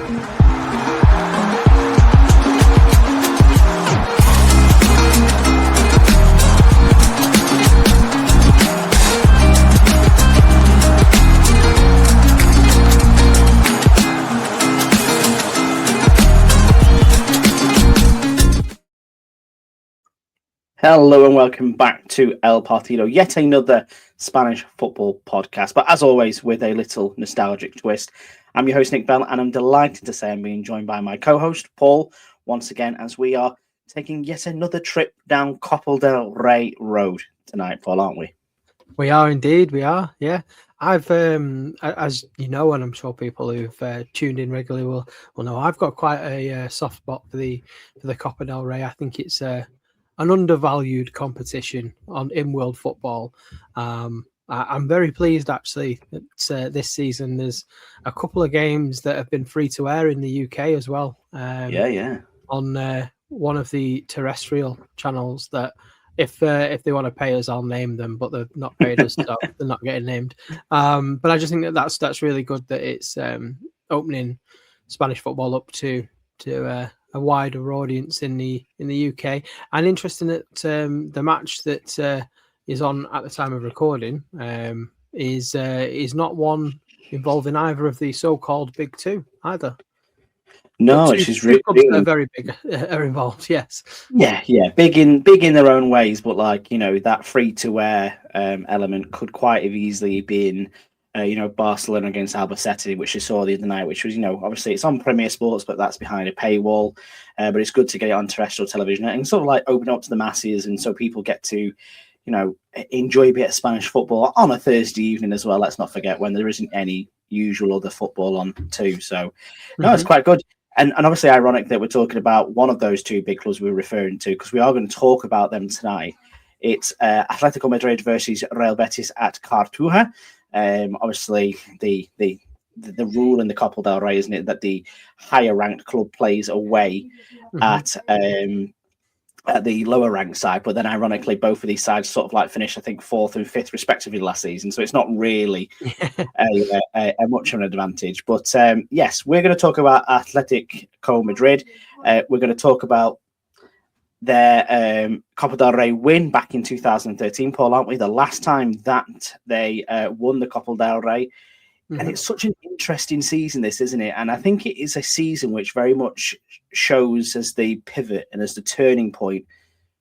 Hello and welcome back to El Partido, yet another Spanish football podcast, but as always with a little nostalgic twist. I'm your host Nick Bell, and I'm delighted to say I'm being joined by my co-host Paul once again as we are taking yet another trip down Copa del Rey road tonight, Paul, aren't we? We are indeed, we are, yeah. I've, as you know, and I'm sure people who've tuned in regularly will know, I've got quite a soft spot for the Copa del Rey. I think it's an undervalued competition in world football. I'm very pleased actually that this season there's a couple of games that have been free to air in the UK as well. On one of the terrestrial channels that if they want to pay us, I'll name them, but they're not paid us, so they're not getting named. But I just think that's really good that it's opening Spanish football up to a wider audience in the UK. And interesting that the match that is on at the time of recording is not one involving either of the so-called big two either. No, she's really very big are involved. Yes. Yeah, big in their own ways, but like that free to air element could quite have easily been. Barcelona against Albacete, which you saw the other night, which was, obviously it's on Premier Sports, but that's behind a paywall. But it's good to get it on terrestrial television and sort of like open up to the masses. And so people get to, enjoy a bit of Spanish football on a Thursday evening as well. Let's not forget when there isn't any usual other football on too. So, no, it's quite good. And obviously ironic that we're talking about one of those two big clubs we're referring to, because we are going to talk about them tonight. It's Atletico Madrid versus Real Betis at Cartuja. Obviously, the rule in the Copa del Rey, isn't it, that the higher ranked club plays away at the lower ranked side, but then ironically, both of these sides sort of like finished, I think, 4th and 5th respectively last season. So it's not really a much of an advantage. But yes, we're going to talk about Atletico Madrid. We're going to talk about their Copa del Rey win back in 2013, Paul, aren't we? The last time that they won the Copa del Rey. And it's such an interesting season, this, isn't it? And I think it is a season which very much shows as the pivot and as the turning point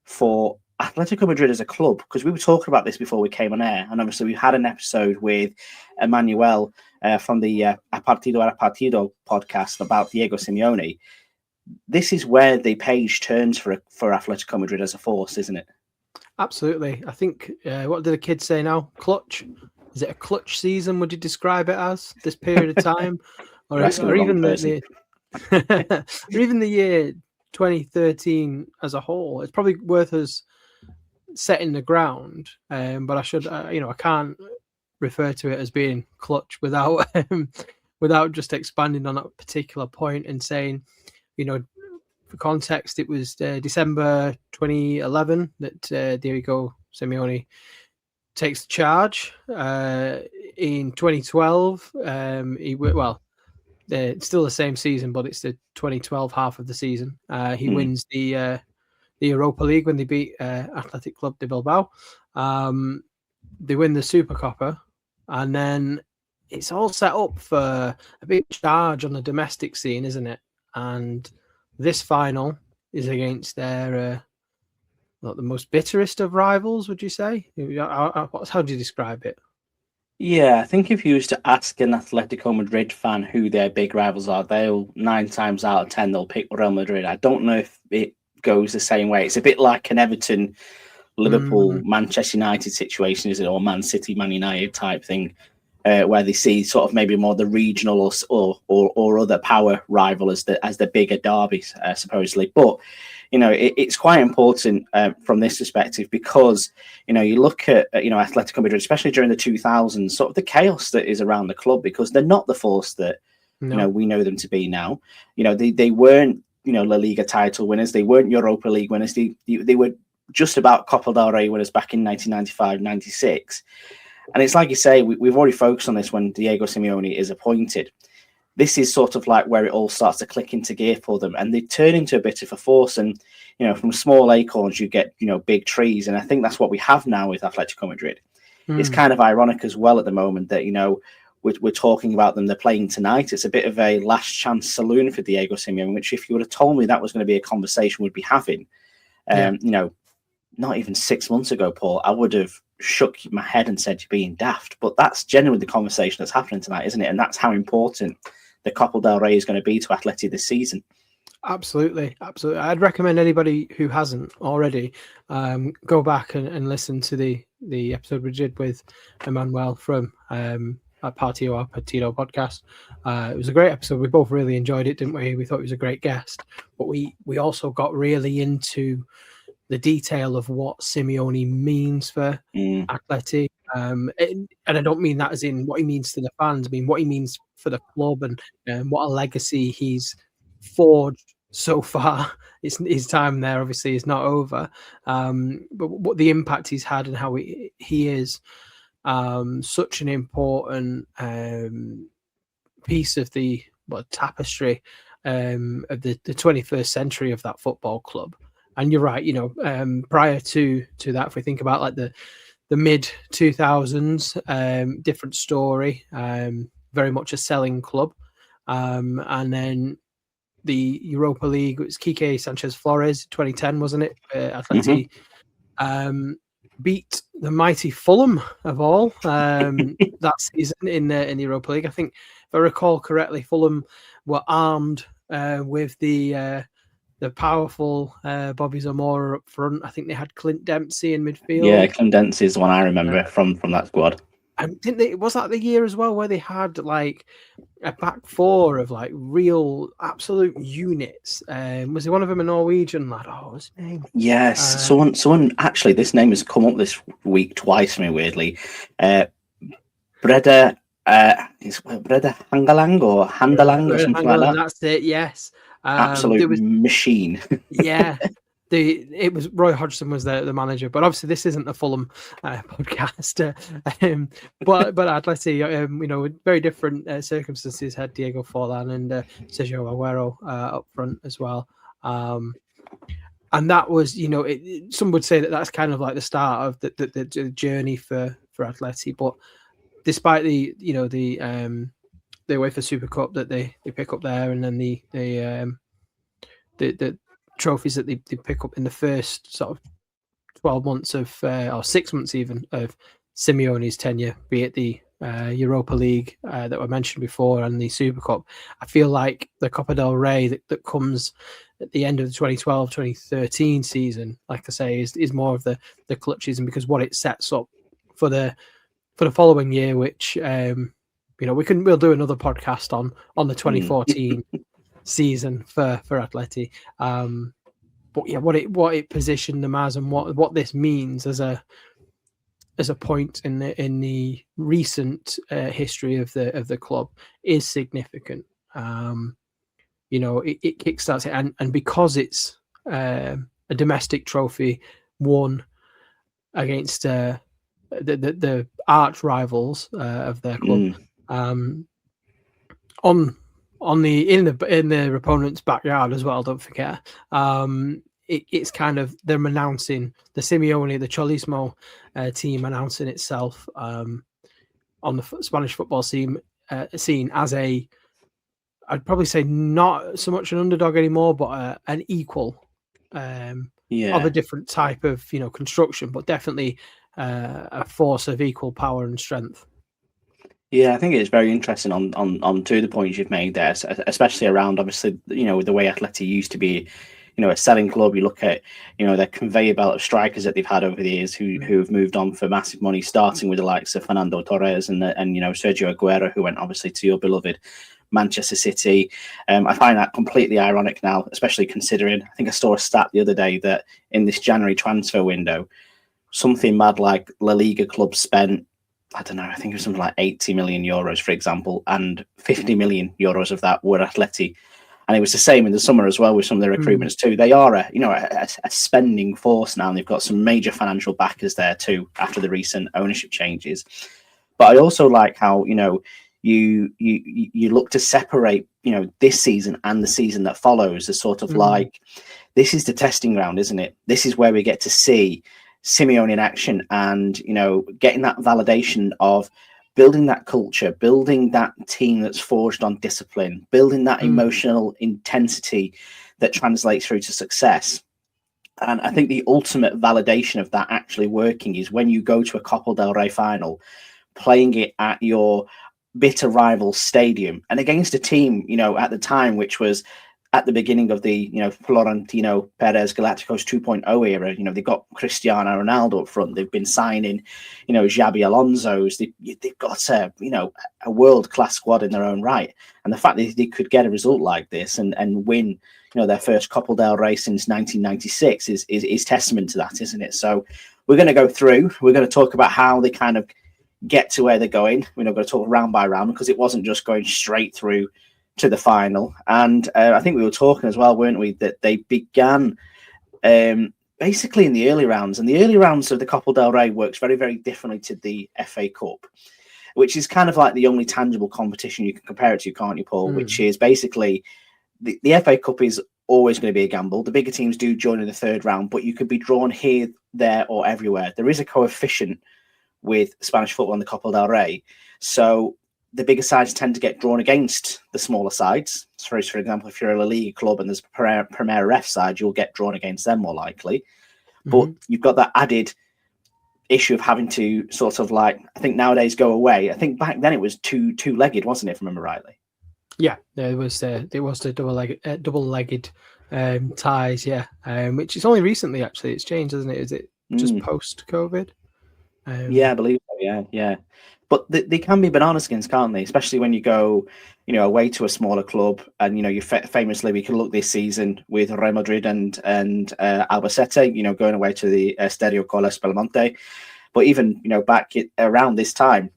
for Atletico Madrid as a club, because we were talking about this before we came on air. And obviously we had an episode with Emmanuel from the Partido podcast about Diego Simeone. This is where the page turns for Atletico Madrid as a force, isn't it? Absolutely. I think, what do the kids say now? Clutch? Is it a clutch season? Would you describe it as this period of time? or even the year 2013 as a whole? It's probably worth us setting the ground. But I should, I can't refer to it as being clutch without just expanding on that particular point and saying, for context, it was December 2011 that Diego Simeone takes the charge. In 2012, it's still the same season, but it's the 2012 half of the season. He wins the Europa League when they beat Athletic Club de Bilbao. They win the Supercopa, and then it's all set up for a big charge on the domestic scene, isn't it? And this final is against their not the most bitterest of rivals, would you say? How do you describe it? Yeah, I think if you was to ask an Atletico Madrid fan who their big rivals are, they'll 9 times out of 10 they'll pick Real Madrid. I don't know if it goes the same way. It's a bit like an Everton, Liverpool, Manchester United situation, is it, or Man City, Man United type thing, where they see sort of maybe more the regional or other power rival as the bigger derbies, supposedly. But it's quite important from this perspective because you look at Atletico Madrid, especially during the 2000s, sort of the chaos that is around the club, because they're not the force that we know them to be now. They weren't La Liga title winners, they weren't Europa League winners, they were just about Copa del Rey winners back in 1995-96. And it's like you say, we've already focused on this when Diego Simeone is appointed. this is sort of like where it all starts to click into gear for them, and they turn into a bit of a force. And from small acorns you get big trees, and I think that's what we have now with Atletico Madrid. It's kind of ironic as well at the moment that we're talking about them. They're playing tonight. It's a bit of a last chance saloon for Diego Simeone, which if you would have told me that was going to be a conversation we'd be having, not even 6 months ago, Paul, I would have shook my head and said you're being daft. But that's genuinely the conversation that's happening tonight, isn't it? And that's how important the Copa del Rey is going to be to Atleti this season. Absolutely. I'd recommend anybody who hasn't already go back and listen to the episode we did with Emmanuel from Partido podcast. It was a great episode. We both really enjoyed it, didn't we? We thought he was a great guest, but we also got really into the detail of what Simeone means for Atleti. And I don't mean that as in what he means to the fans. I mean what he means for the club and what a legacy he's forged so far. His time there obviously is not over. But what the impact he's had and how he is such an important piece of the tapestry of the 21st century of that football club. And you're right, prior to that, if we think about like the mid 2000s, different story, very much a selling club. And then the Europa League, it was Quique Sanchez Flores, 2010, wasn't it? Atleti beat the mighty Fulham of all that season in the Europa League. I think, if I recall correctly, Fulham were armed with the powerful Bobby Zamora up front. I think they had Clint Dempsey in midfield. Yeah, Clint Dempsey is the one I remember from that squad. And was that the year as well where they had like a back four of like real absolute units? Was it one of them a Norwegian lad? Oh, what's his name? Yes, someone actually. This name has come up this week twice for me. Weirdly, Breda. Is Breda Hangalang or Handalang or something like that? That's it. Yes, absolute machine. Yeah. It was Roy Hodgson was the manager, but obviously this isn't a Fulham podcast. But Atleti, with very different circumstances, had Diego Forlan and Sergio Aguero up front as well. And that was, some would say that that's kind of like the start of the journey for Atleti. But despite the UEFA Super Cup that they pick up there, and then the trophies that they pick up in the first sort of 12 months of or 6 months even of Simeone's tenure, be it the Europa League that were mentioned before and the Super Cup, I feel like the Copa del Rey that comes at the end of the 2012-2013 season, like I say, is more of the clutches, and because what it sets up for the following year, which we'll do another podcast on the 2014 season for Atleti, but yeah, what it positioned them as, and what this means as a point in the recent history of the club is significant. It kickstarts it, and because it's a domestic trophy won against the arch rivals of their club, in their opponent's backyard as well. Don't forget, it's kind of them announcing the Simeone, the Cholismo team announcing itself on the Spanish football scene as I'd probably say not so much an underdog anymore, but an equal of a different type of construction, but definitely a force of equal power and strength. Yeah, I think it's very interesting on two of the points you've made there, especially around obviously the way Atleti used to be, a selling club. You look at their conveyor belt of strikers that they've had over the years who have moved on for massive money, starting with the likes of Fernando Torres and Sergio Aguero, who went obviously to your beloved Manchester City. I find that completely ironic now, especially considering I think I saw a stat the other day that in this January transfer window, something mad like La Liga clubs spent, I don't know, I think it was something like 80 million euros, for example, and 50 million euros of that were Atleti. And it was the same in the summer as well with some of the recruitments too. They are a spending force now, and they've got some major financial backers there too after the recent ownership changes. But I also like how, you look to separate, this season and the season that follows as sort of like, this is the testing ground, isn't it? This is where we get to see Simeone in action and, getting that validation of building that culture, building that team that's forged on discipline, building that emotional intensity that translates through to success. And I think the ultimate validation of that actually working is when you go to a Copa del Rey final, playing it at your bitter rival stadium and against a team, at the time, which was at the beginning of the, Florentino Perez Galacticos 2.0 era. They've got Cristiano Ronaldo up front. They've been signing, Xabi Alonso's. They've got a world-class squad in their own right. And the fact that they could get a result like this and win, their first Copa del Rey since 1996 is testament to that, isn't it? So we're going to go through. We're going to talk about how they kind of get to where they're going. We're not going to talk round by round because it wasn't just going straight through to the final. And I think we were talking as well, weren't we, that they began basically in the early rounds. And the early rounds of the Copa del Rey works very, very differently to the FA Cup, which is kind of like the only tangible competition you can compare it to, can't you, Paul? Which is basically the FA Cup is always going to be a gamble. The bigger teams do join in the third round, but you could be drawn here, there, or everywhere. There is a coefficient with Spanish football in the Copa del Rey. So the bigger sides tend to get drawn against the smaller sides. So for example, if you're a La Liga club and there's a Premier Ref side, you'll get drawn against them more likely. But you've got that added issue of having to sort of like, I think nowadays go away. I think back then it was two-legged, wasn't it, if I remember rightly? Yeah, it was the double-legged ties, yeah. Which is only recently, actually, it's changed, isn't it? Is it just post-COVID? Yeah, I believe so, yeah. But they can be bananas skins, can't they? Especially when you go, away to a smaller club. And, you famously, we can look this season with Real Madrid and Albacete, going away to the Estadio Coles Belmonte. But even, back around this time,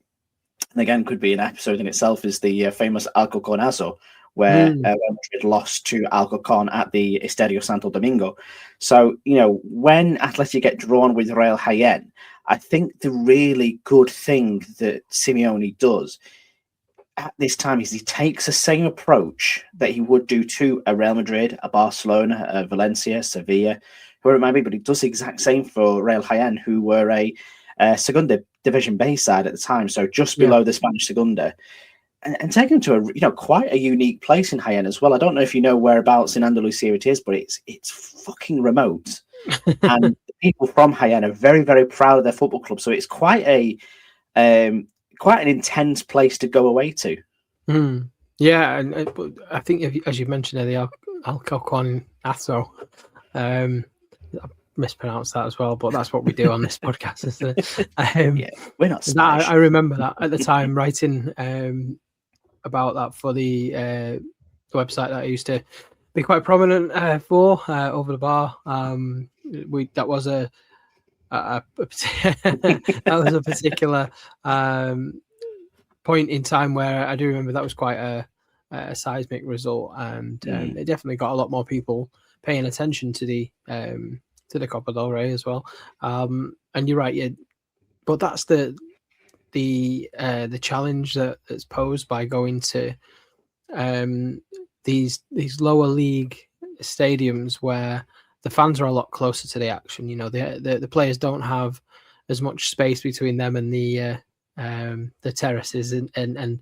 and again, could be an episode in itself, is the famous Alcorconazo, where Real Madrid lost to Alcorcon at the Estadio Santo Domingo. So, when Atleti get drawn with Real Jaén, I think the really good thing that Simeone does at this time is he takes the same approach that he would do to a Real Madrid, a Barcelona, a Valencia, Sevilla, whoever it might be, but he does the exact same for Real Jaén, who were a Segunda Division B side at the time, so just below the Spanish Segunda. And take him to a quite a unique place in Jaén as well. I don't know if you know whereabouts in Andalusia it is, but it's fucking remote. And the people from Jaén are very, very proud of their football club. So it's quite an intense place to go away to. Yeah, and I think as you mentioned the Alcorconazo, I mispronounced that as well, but that's what we do on this podcast, isn't it? Yeah, we're not Spanish. I remember that at the time writing about that for the website that I used to be quite prominent for over the bar. That was a particular point in time where I do remember that was quite a seismic result, and it definitely got a lot more people paying attention to the Copa del Rey as well. And you're right, yeah, but that's the challenge that's posed by going to these lower league stadiums where the fans are a lot closer to the action. The players don't have as much space between them and the terraces, and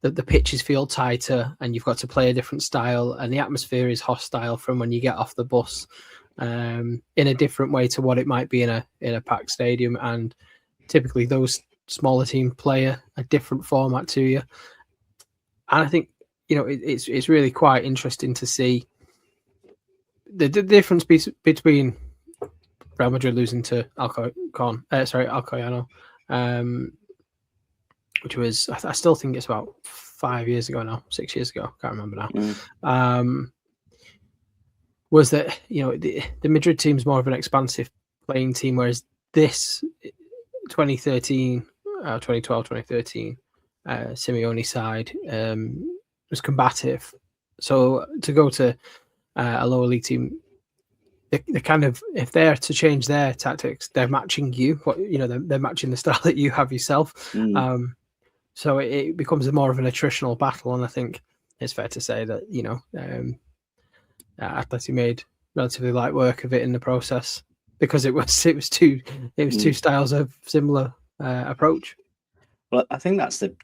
the pitches feel tighter, and you've got to play a different style, and the atmosphere is hostile from when you get off the bus, in a different way to what it might be in a packed stadium. And typically those smaller teams play a different format to you. And I think, it's really quite interesting to see the difference between Real Madrid losing to Alcoyano, which was, I still think it's about 5 years ago now, 6 years ago, can't remember now. Was that, the Madrid team's more of an expansive playing team, whereas this 2012, 2013 Simeone side was combative. So to go to a lower league team, they kind of, if they're to change their tactics, they're matching you. They're matching the style that you have yourself. So it becomes more of an attritional battle, and I think it's fair to say that Atleti made relatively light work of it in the process because it was two styles of similar approach. Well, I think that's the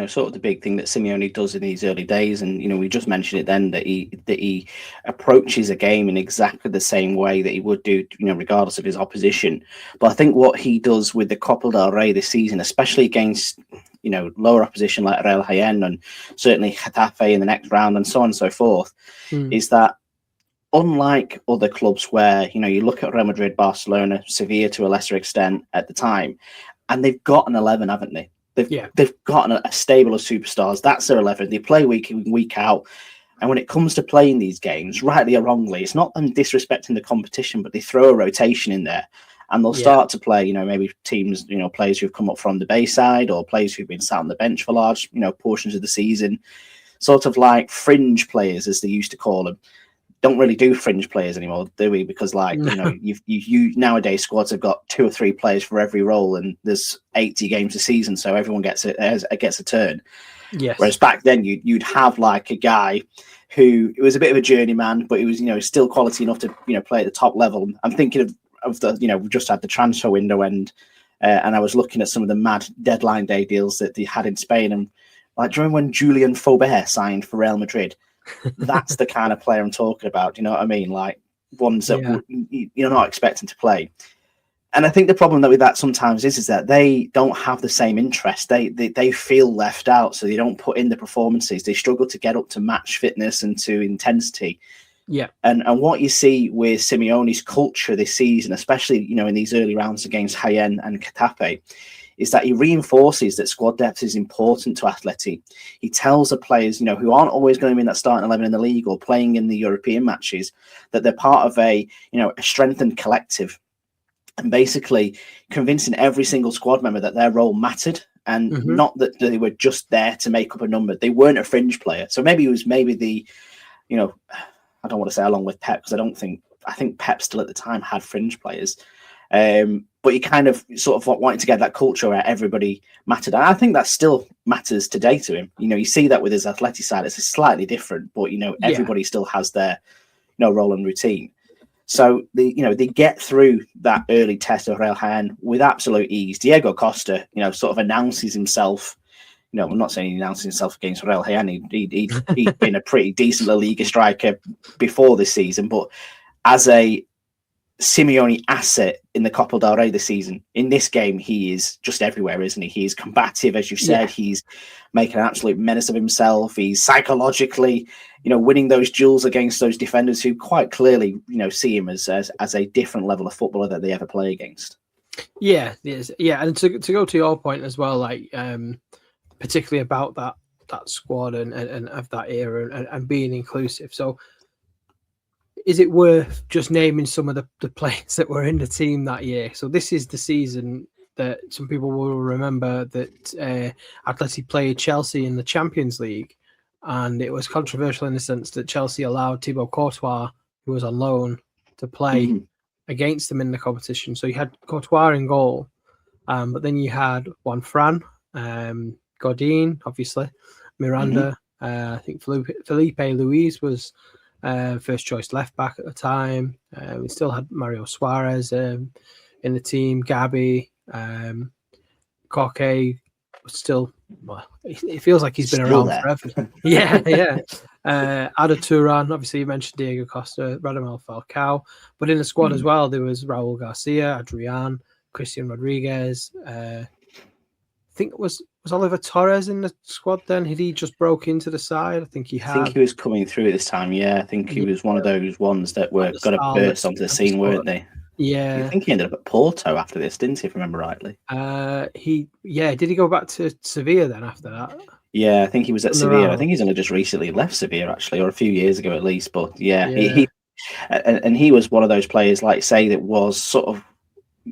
sort of the big thing that Simeone does in these early days, and we just mentioned it then that he approaches a game in exactly the same way that he would do, regardless of his opposition. But I think what he does with the Copa del Rey this season, especially against lower opposition like Real Jaén and certainly Getafe in the next round and so on and so forth, is that unlike other clubs where you look at Real Madrid, Barcelona, Sevilla to a lesser extent at the time, and they've got an 11, haven't they? They've got a stable of superstars. That's their 11. They play week in, week out. And when it comes to playing these games, rightly or wrongly, it's not them disrespecting the competition, but they throw a rotation in there. And they'll start to play, maybe teams, players who've come up from the Bayside or players who've been sat on the bench for large, portions of the season. Sort of like fringe players, as they used to call them. Don't really do fringe players anymore, do we? Because you nowadays squads have got 2 or 3 players for every role, and there's 80 games a season, so everyone gets a turn. Yes. Whereas back then you'd have like a guy who was a bit of a journeyman, but he was still quality enough to play at the top level. I'm thinking of the we just had the transfer window and I was looking at some of the mad deadline day deals that they had in Spain, and like during when Julian Faubert signed for Real Madrid. That's the kind of player I'm talking about. Do you know what I mean? Like ones that you're not expecting to play. And I think the problem with that sometimes is that they don't have the same interest. They feel left out, so they don't put in the performances. They struggle to get up to match fitness and to intensity. Yeah. And what you see with Simeone's culture this season, especially in these early rounds against Jaén and Getafe, is that he reinforces that squad depth is important to Atleti. He tells the players, who aren't always going to be in that starting 11 in the league or playing in the European matches, that they're part of a strengthened collective, and basically convincing every single squad member that their role mattered and not that they were just there to make up a number. They weren't a fringe player. So maybe it was the, I don't want to say along with Pep, because I think Pep still at the time had fringe players. But he kind of sort of wanted to get that culture where everybody mattered. And I think that still matters today to him. You see that with his Atleti side, it's slightly different, but everybody still has their role and routine. So they get through that early test of Real Jaén with absolute ease. Diego Costa, sort of announces himself. I'm not saying he announced himself against Real Jaén. He'd been a pretty decent La Liga striker before this season, but as a Simeone asset in the Copa del Rey this season, in this game, he is just everywhere, isn't he? He's combative, as you said. He's making an absolute menace of himself. He's psychologically, winning those duels against those defenders who quite clearly, see him as a different level of footballer that they ever play against. Yeah, yes, yeah. And to go to your point as well, like particularly about that squad and of that era and being inclusive. So, is it worth just naming some of the players that were in the team that year? So this is the season that some people will remember that Atleti played Chelsea in the Champions League, and it was controversial in the sense that Chelsea allowed Thibaut Courtois, who was on loan, to play against them in the competition. So you had Courtois in goal, but then you had Juan Fran, Godin, obviously, Miranda. I think Felipe Luis was first choice left back at the time. We still had Mario Suarez in the team. Gabi, Koke was still. Well, it feels like he's been still around there. forever. yeah. Ada Turan, obviously you mentioned Diego Costa, Radamel Falcao, but in the squad as well there was Raul Garcia, Adrian, Christian Rodriguez. I think it was Oliver Torres in the squad then? Had he just broke into the side? I think he had. I think he was coming through at this time, yeah. I think he was one of those ones that were got to burst onto the scene, weren't they? Yeah. I think he ended up at Porto after this, didn't he, if I remember rightly? Did he go back to Sevilla then after that? Yeah, I think he was at Sevilla. I think he's only just recently left Sevilla, actually, or a few years ago at least. But yeah. He was one of those players, like say, that was sort of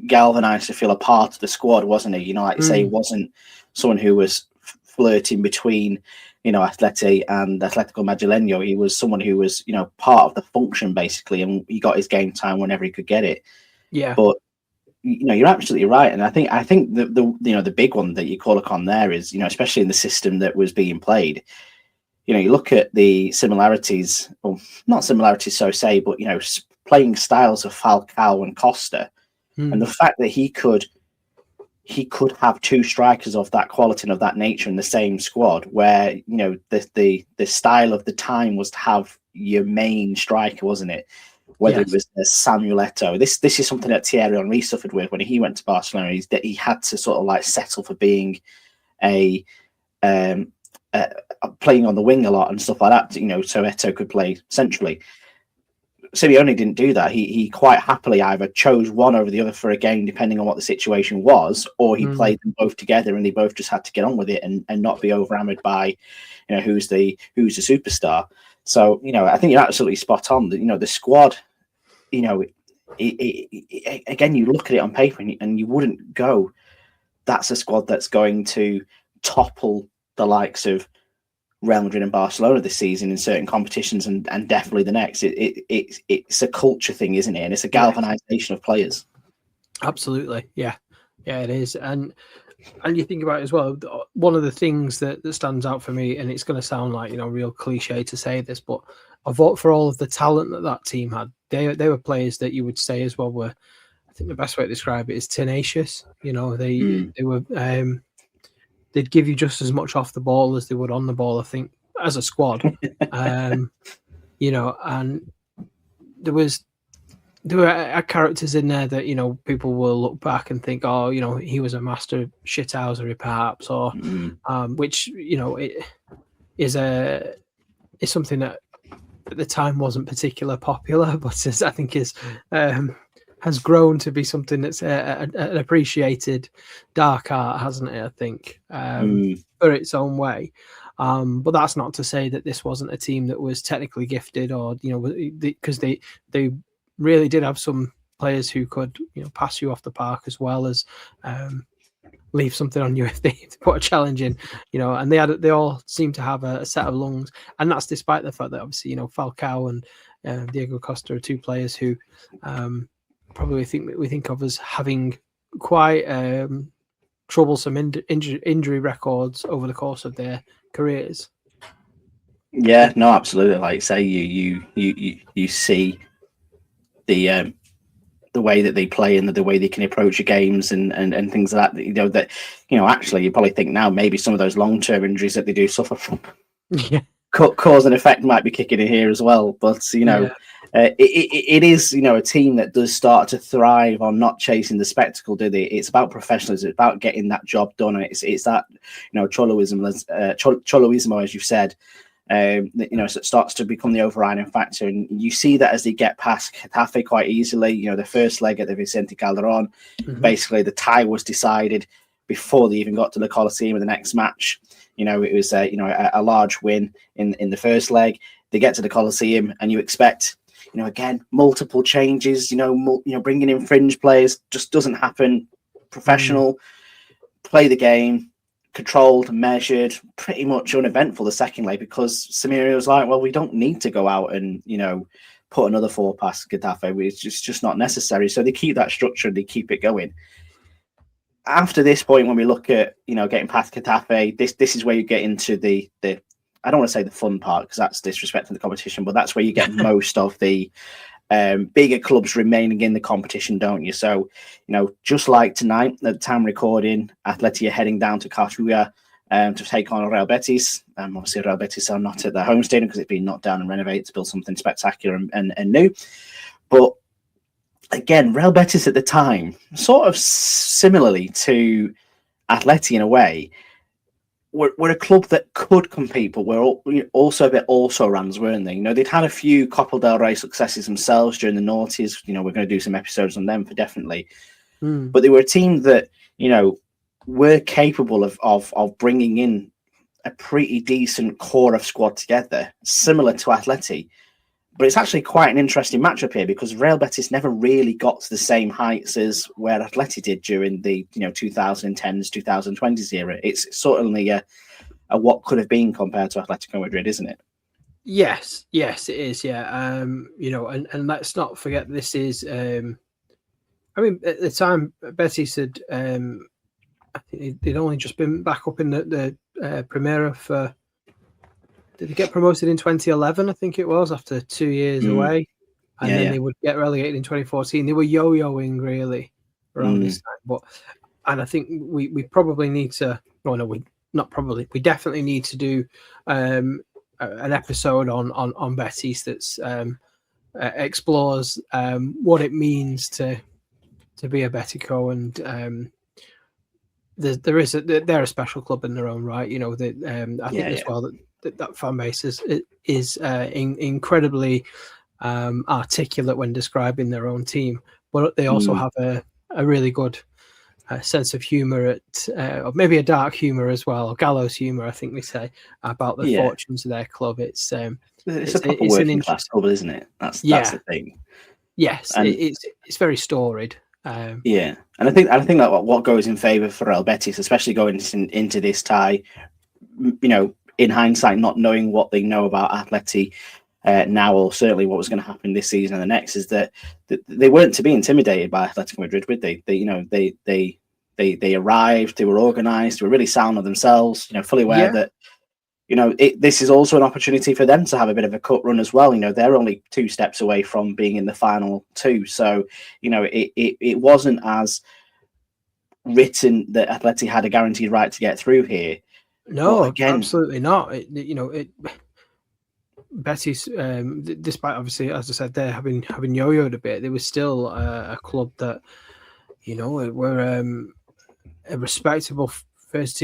galvanized to feel a part of the squad, wasn't he? Like you say, he wasn't someone who was flirting between, Atleti and Atletico Madrileño. He was someone who was, part of the function basically, and he got his game time whenever he could get it. Yeah. But you're absolutely right, and I think the big one that you call upon there is, especially in the system that was being played. You look at the similarities, or not similarities, so say, but playing styles of Falcao and Costa, and the fact that he could have two strikers of that quality and of that nature in the same squad, where the style of the time was to have your main striker, wasn't it? Whether it was Samuel Eto'o. This is something that Thierry Henry suffered with when he went to Barcelona. Is that he had to sort of like settle for being playing on the wing a lot and stuff like that. So Eto'o could play centrally. Simeone didn't do that. He quite happily either chose one over the other for a game, depending on what the situation was, or he played them both together, and they both just had to get on with it and not be overhammered by, who's the superstar. So I think you're absolutely spot on. The squad, again, you look at it on paper and you wouldn't go, that's a squad that's going to topple the likes of Real Madrid and Barcelona this season in certain competitions, and definitely the next. It's a culture thing, isn't it? And it's a galvanization of players. Absolutely, yeah, it is. And you think about it as well. One of the things that stands out for me, and it's going to sound like real cliche to say this, but for all of the talent that team had, they were players that you would say as well were. I think the best way to describe it is tenacious. They were. They'd give you just as much off the ball as they would on the ball, I think, as a squad. And there were characters in there that, people will look back and think, oh, he was a master shithousery perhaps, or which, it is something that at the time wasn't particularly popular, but I think has grown to be something that's an appreciated dark art, hasn't it? I think for its own way. But that's not to say that this wasn't a team that was technically gifted, or because they really did have some players who could pass you off the park as well as leave something on you if they put a challenge in. And they all seem to have a set of lungs, and that's despite the fact that obviously Falcao and Diego Costa are two players who. Probably we think of as having quite troublesome injury records over the course of their careers. Yeah, no, absolutely. Like say you see the way that they play and the way they can approach your games and things like that. Actually you probably think now maybe some of those long-term injuries that they do suffer from. Yeah. Cause and effect might be kicking in here as well, but it is a team that does start to thrive on not chasing the spectacle, do they? It's about professionalism. It's about getting that job done. It's that Choloismo, as you've said. So it starts to become the overriding factor, and you see that as they get past Getafe quite easily. The first leg at the Vicente Calderón, basically the tie was decided before they even got to the Coliseum in the next match. It was a large win in the first leg. They get to the Coliseum, and you expect, again, multiple changes. Bringing in fringe players just doesn't happen. Professional, play the game, controlled, measured, pretty much uneventful the second leg, because Simeone was like, well, we don't need to go out and put another 4 past Getafe. It's just not necessary. So they keep that structure and they keep it going. After this point, when we look at getting past Getafe, this is where you get into the I don't want to say the fun part because that's disrespecting the competition, but that's where you get most of the bigger clubs remaining in the competition, don't you? So just like tonight, at the time recording, Atleti are heading down to Cartagena to take on Real Betis. Obviously, Real Betis are not at their home stadium because it's been knocked down and renovated to build something spectacular and new. But again, Real Betis at the time, sort of similarly to Atleti in a way, were a club that could compete, but were also a bit also-rans, weren't they? They'd had a few Copa del Rey successes themselves during the noughties. We're going to do some episodes on them for definitely. But they were a team that, were capable of bringing in a pretty decent core of squad together, similar to Atleti. But it's actually quite an interesting matchup here because Real Betis never really got to the same heights as where Atleti did during the 2010s, 2020s era. It's certainly a what could have been compared to Atletico Madrid, isn't it? Yes, it is. Yeah, and let's not forget this is I mean, at the time, Betty said I think they'd only just been back up in the Primera for. Did they get promoted in 2011? I think it was after 2 years away, and then they would get relegated in 2014. They were yo-yoing really around this time, and I think we probably need to. Oh no, we not probably. We definitely need to do an episode on Betis that's explores what it means to be a Betico, and they're a special club in their own right. You know, I think as well that fan base is incredibly articulate when describing their own team, but they also have a really good sense of humor or maybe a dark humor as well, or gallows humor, I think we say, about the fortunes of their club. It's a proper working class club, isn't it? That's the thing. Yes, and it's very storied. And I think that what goes in favour for Real Betis, especially going into this tie, you know, in hindsight, not knowing what they know about Atleti now, or certainly what was going to happen this season and the next, is that they weren't to be intimidated by Atletico Madrid, were they? They arrived, they were organised, they were really sound of themselves, you know, fully aware that, you know, this is also an opportunity for them to have a bit of a cut run as well. You know, they're only 2 steps away from being in the final 2. So, you know, it wasn't as written that Atleti had a guaranteed right to get through here. No, again, absolutely not. Betis, despite obviously, as I said, they're having yo-yoed a bit, they were still a club that, you know, were a respectable first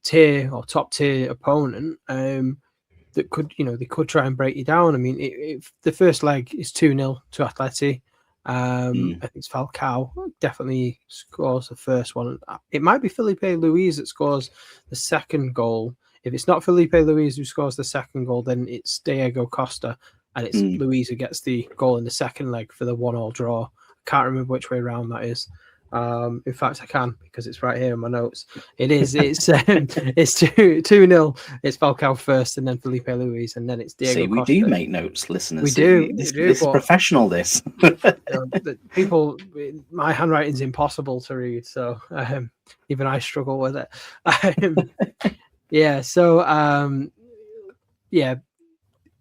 tier or top tier opponent that could, you know, they could try and break you down. I mean, if the first leg is 2-0 to Atleti, I think it's Falcao definitely scores the first one. It might be Felipe Luis that scores the second goal. If it's not Felipe Luis who scores the second goal, then it's Diego Costa, and it's Luis who gets the goal in the second leg for the 1-1 draw. Can't remember which way around that is. In fact, I can, because it's right here in my notes. It's 2-0. It's Falcao first, and then Felipe Luis, and then it's Diego Costa. We do make notes, listeners. We do. This is professional. This people, my handwriting's impossible to read, so even I struggle with it.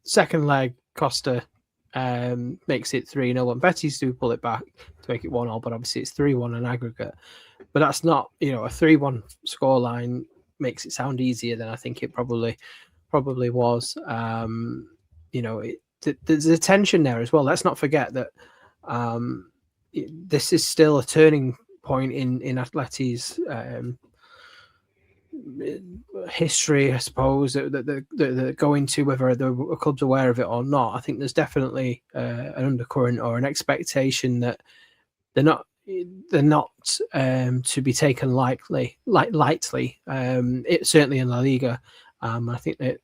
Second leg, Costa makes it 3-0, and Betis do pull it back to make it 1-0, but obviously it's 3-1 in aggregate. But that's not, you know, a 3-1 scoreline makes it sound easier than I think it probably was. You know, there's a tension there as well. Let's not forget that this is still a turning point in Atleti's history, I suppose, that go into whether the club's aware of it or not. I think there's definitely an undercurrent or an expectation that they're not to be taken lightly. It certainly in La Liga. I think that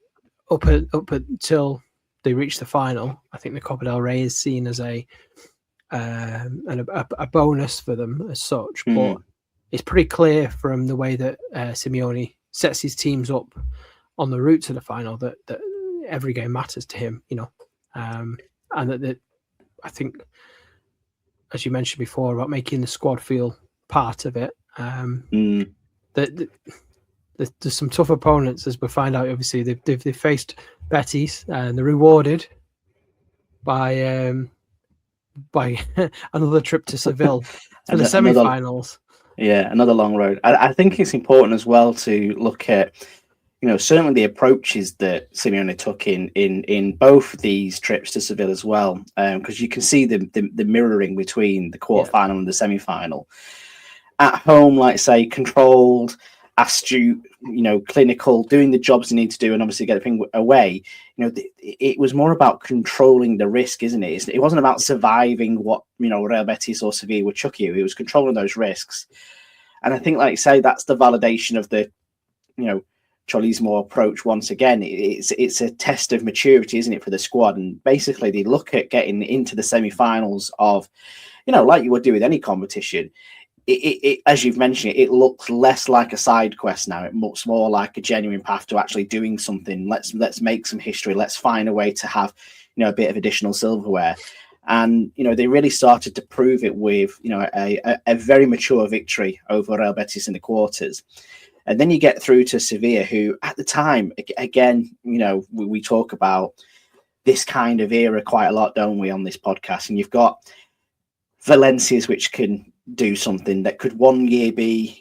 up until they reach the final, I think the Copa del Rey is seen as a bonus for them as such. But it's pretty clear from the way that Simeone sets his teams up on the route to the final that every game matters to him, you know, and that I think, as you mentioned before, about making the squad feel part of it. That there's some tough opponents, as we find out. Obviously, they've faced Betis, and they're rewarded by another trip to Seville for the semi-finals. Another long road. I think it's important as well to look at, you know, certainly the approaches that Simeone took in both these trips to Seville as well, because you can see the mirroring between the quarterfinal and the semi-final. At home, like say, controlled, astute, you know, clinical, doing the jobs they need to do, and obviously get the thing away. You know, it was more about controlling the risk, isn't it? It wasn't about surviving what, you know, Real Betis or Sevilla would chuck you. It was controlling those risks. And I think, like you say, that's the validation of the, you know, Cholismo approach once again. It's a test of maturity, isn't it, for the squad? And basically, they look at getting into the semi-finals of, you know, like you would do with any competition. It as you've mentioned, it looks less like a side quest now. It looks more like a genuine path to actually doing something. Let's make some history. Let's find a way to have, you know, a bit of additional silverware. And, they really started to prove it with, a very mature victory over Real Betis in the quarters. And then you get through to Sevilla, who at the time, again, we talk about this kind of era quite a lot, don't we, on this podcast? And you've got Valencia's, which can do something that could one year be,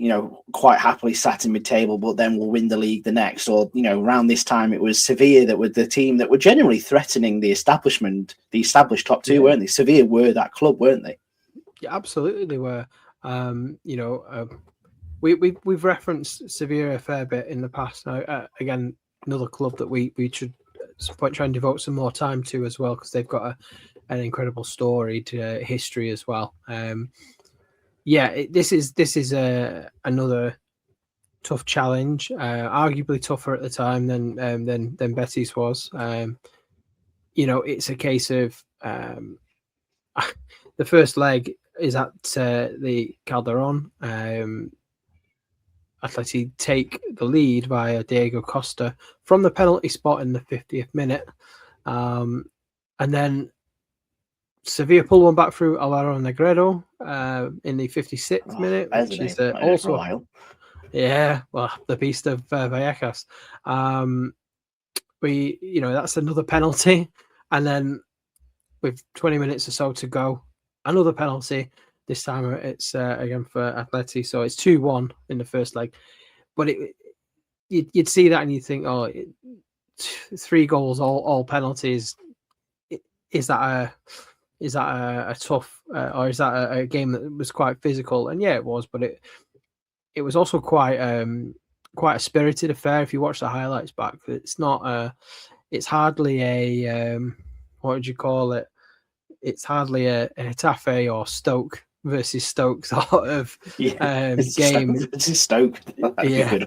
quite happily sat in mid-table, but then will win the league the next. Or, around this time, it was Sevilla that were the team that were generally threatening the established top two, weren't they? Sevilla were that club, weren't they? Yeah, absolutely, they were. We've referenced Sevilla a fair bit in the past. Now, again, another club that we should try and devote some more time to as well, because they've got an incredible storied history as well. This is another tough challenge, arguably tougher at the time than Betis was. It's a case of the first leg is at the Calderon. Atleti take the lead via Diego Costa from the penalty spot in the 50th minute. And then Sevilla pull one back through Alvaro Negredo in the 56th minute, which is also the beast of Vallecas. That's another penalty, and then with 20 minutes or so to go, another penalty. This time it's again for Atleti, so it's 2-1 in the first leg. But you'd see that and you'd think, 3 goals, all penalties. Is that a tough, or is that a game that was quite physical? And yeah, it was, but it was also quite a spirited affair. If you watch the highlights back, it's not it's hardly a what would you call it? It's hardly a Getafe or Stoke versus Stoke sort of game. It's Stoke. Yeah.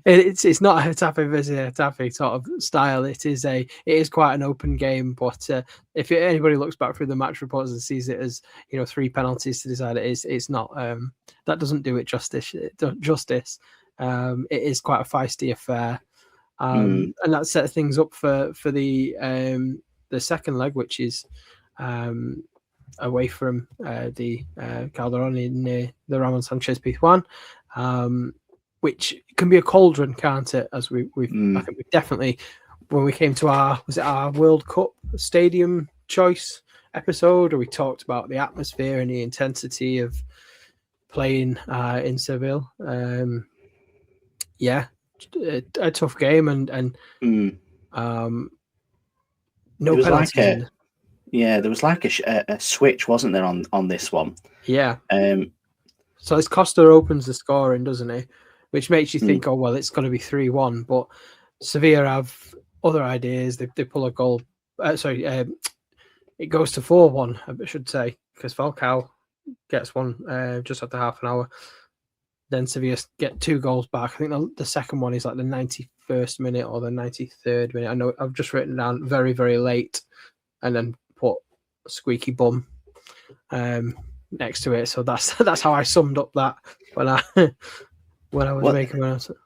It's not a Getafe versus Getafe sort of style. It is quite an open game, but if anybody looks back through the match reports and sees it as 3 penalties to decide, it's not. That doesn't do it justice. It is quite a feisty affair, and that set things up for the second leg, which is away from the Calderon in the Ramon Sanchez Pizjuan, which can be a cauldron, can't it? As I think we definitely, when we came to our World Cup stadium choice episode, where we talked about the atmosphere and the intensity of playing in Seville. A tough game and no penalties. There was like a switch, wasn't there, on this one? Yeah. So as Costa opens the scoring, doesn't he? Which makes you think, it's going to be 3-1. But Sevilla have other ideas. They pull a goal. It goes to 4-1, I should say, because Falcao gets one just after half an hour. Then Sevilla get 2 goals back. I think the second one is like the 91st minute or the 93rd minute. I know I've just written down very, very late, and then put squeaky bum next to it. So that's how I summed up that when I was making my answer.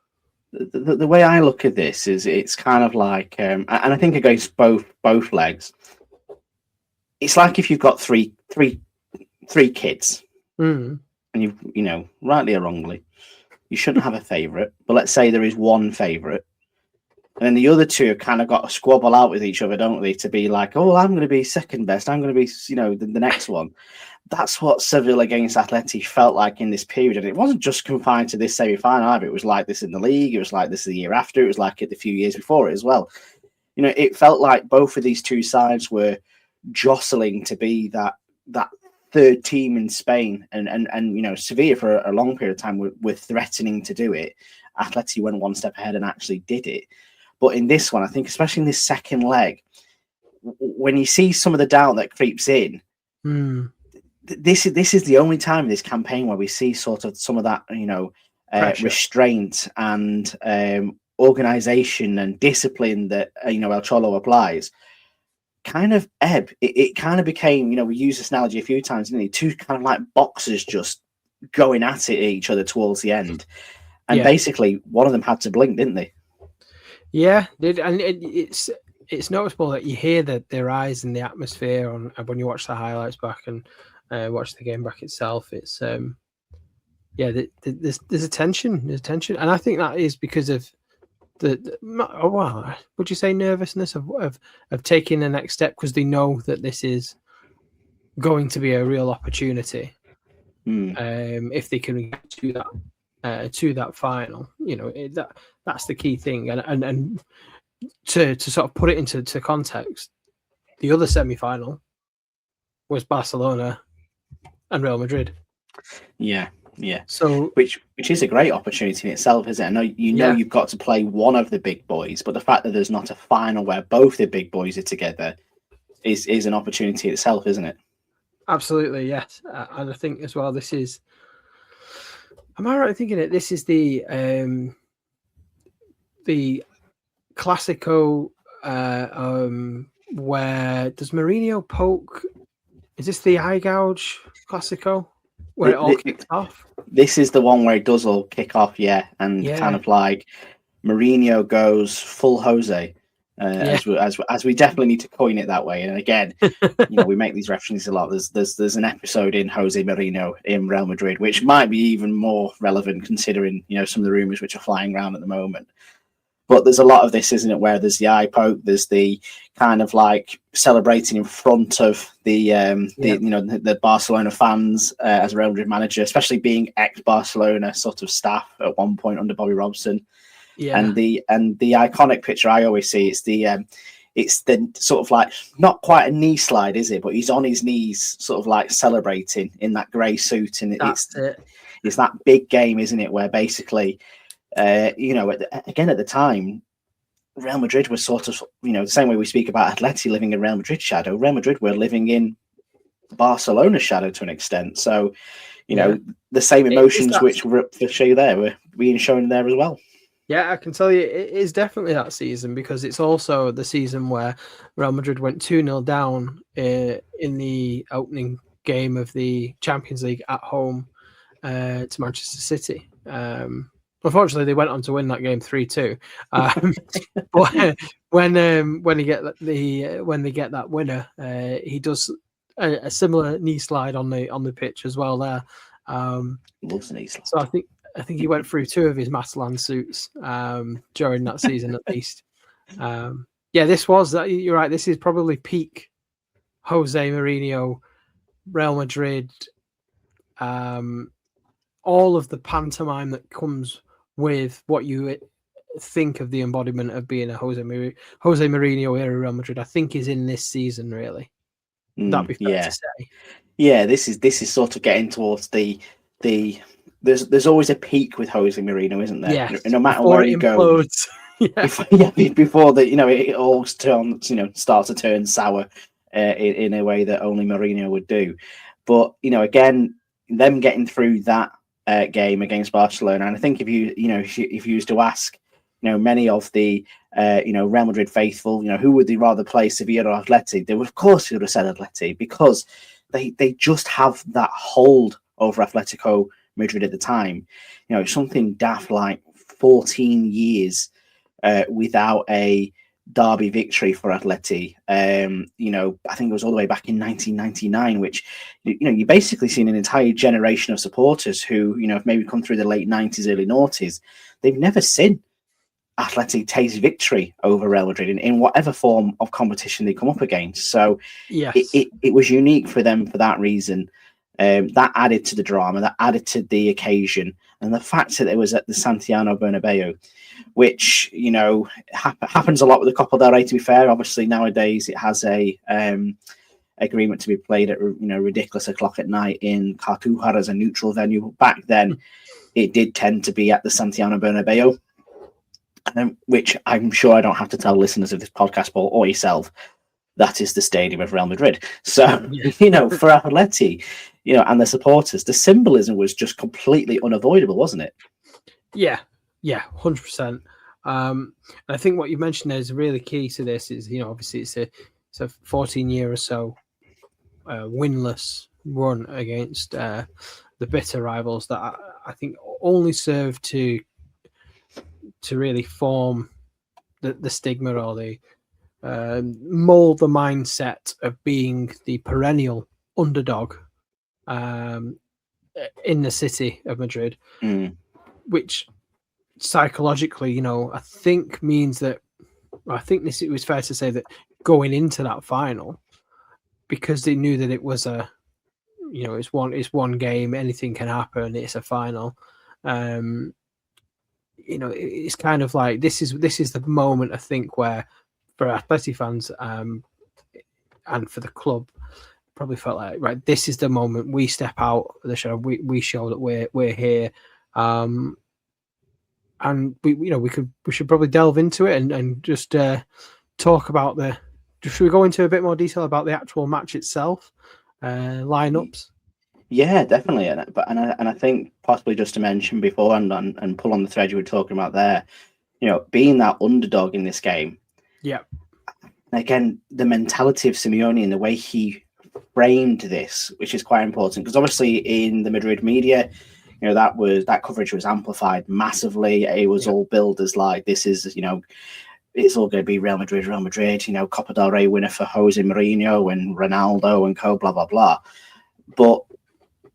The way I look at this is it's kind of like, and I think it goes both legs. It's like if you've got three kids, and you rightly or wrongly, you shouldn't have a favourite. But let's say there is one favourite, and then the other 2 have kind of got to squabble out with each other, don't they? To be like, I'm going to be second best. I'm going to be, the next one. That's what Seville against Atleti felt like in this period. And it wasn't just confined to this semi-final either. It was like this in the league. It was like this the year after. It was like it the few years before it as well. It felt like both of these 2 sides were jostling to be that third team in Spain. And Sevilla for a long period of time were threatening to do it. Atleti went one step ahead and actually did it. But in this one, I think, especially in this second leg, when you see some of the doubt that creeps in, this is the only time in this campaign where we see sort of some of that, restraint and organization and discipline that El Cholo applies. Kind of ebb. It kind of became, we used this analogy a few times, didn't we? 2 kind of like boxers just going at each other towards the end, and basically one of them had to blink, didn't they? Yeah, and it's it's noticeable that you hear the rise in the atmosphere when you watch the highlights back and watch the game back itself. It's there's a tension, and I think that is because of would you say nervousness of taking the next step, because they know that this is going to be a real opportunity. If they can get to that final, that's the key thing, and to sort of put it into context, the other semi-final was Barcelona and Real Madrid. Yeah. So which is a great opportunity in itself, isn't it? I know you've got to play one of the big boys, but the fact that there's not a final where both the big boys are together is an opportunity itself, isn't it? Absolutely, yes. And I think as well, this is. Am I right in thinking it? This is the Classico, where does Mourinho poke? Is this the eye gouge Classico where it all kicks off? This is the one where it does all kick off, and kind of like Mourinho goes full Jose, as we definitely need to coin it that way. And again, we make these references a lot. There's an episode in Jose Mourinho in Real Madrid, which might be even more relevant considering some of the rumors which are flying around at the moment. But there's a lot of this, isn't it, where there's the eye poke, there's the kind of like celebrating in front of the Barcelona fans as a Real Madrid manager, especially being ex-Barcelona sort of staff at one point under Bobby Robson. Yeah. And the iconic picture I always see, it's the sort of like not quite a knee slide, is it? But he's on his knees, sort of like celebrating in that grey suit, and it's that big game, isn't it? Where basically. Again, at the time, Real Madrid was sort of, the same way we speak about Atleti living in Real Madrid shadow, Real Madrid were living in Barcelona shadow to an extent. So, the same emotions which were up for show there were being shown there as well. Yeah, I can tell you it is definitely that season, because it's also the season where Real Madrid went 2-0 down in the opening game of the Champions League at home to Manchester City. Unfortunately, they went on to win that game 3-2. But when they get that winner, he does a similar knee slide on the pitch as well there. Loves an knee slide. So I think he went through 2 of his Matalan suits during that season at least. This was that. You're right. This is probably peak Jose Mourinho, Real Madrid. All of the pantomime that comes with what you think of the embodiment of being a Jose Mourinho era Real Madrid, I think is in this season, really. That'd be fair to say. Yeah, this is sort of getting towards the there's always a peak with Jose Mourinho, isn't there? Yeah. No matter where he goes. Before that, it all starts to turn sour in a way that only Mourinho would do. But again, them getting through that game against Barcelona, and I think if you used to ask, many of the Real Madrid faithful, who would they rather play, Sevilla or Atleti? They would, of course, have said Atleti, because they just have that hold over Atletico Madrid at the time. Something daft like 14 years without a derby victory for Atleti. I think it was all the way back in 1999, which you basically seen an entire generation of supporters who have maybe come through the late 90s, early noughties. They've never seen Atleti taste victory over Real Madrid in whatever form of competition they come up against. So it was unique for them for that reason. That added to the drama, that added to the occasion, and the fact that it was at the Santiago Bernabeu, which happens a lot with the Copa del Rey. To be fair, obviously nowadays it has a agreement to be played at ridiculous o'clock at night in Cartuja as a neutral venue. Back then, it did tend to be at the Santiago Bernabeu, which I'm sure I don't have to tell listeners of this podcast, Paul, or yourself, that is the stadium of Real Madrid. So for Atleti, and the supporters, the symbolism was just completely unavoidable, wasn't it? Yeah, 100%. I think what you mentioned there is really key to this. Is obviously it's a 14-year or so winless run against the bitter rivals that I think only serve to really form the stigma or mold the mindset of being the perennial underdog in the city of Madrid, which psychologically, I think means that it was fair to say that going into that final, because they knew that it was it's one game, anything can happen, it's a final. It's kind of like this is the moment, I think, where for Atleti fans and for the club, probably felt like, right, this is the moment we step out of the show. We show that we're here, and we should probably delve into it and just talk about should we go into a bit more detail about the actual match itself, lineups? Yeah, definitely, and I think possibly just to mention before and pull on the thread you were talking about there, being that underdog in this game. Yeah. Again, the mentality of Simeone and the way he framed this, which is quite important, because obviously in the Madrid media, that coverage was amplified massively. It was all billed as like, this is, it's all going to be Real Madrid, Copa del Rey winner for Jose Mourinho and Ronaldo and co, blah, blah, blah. But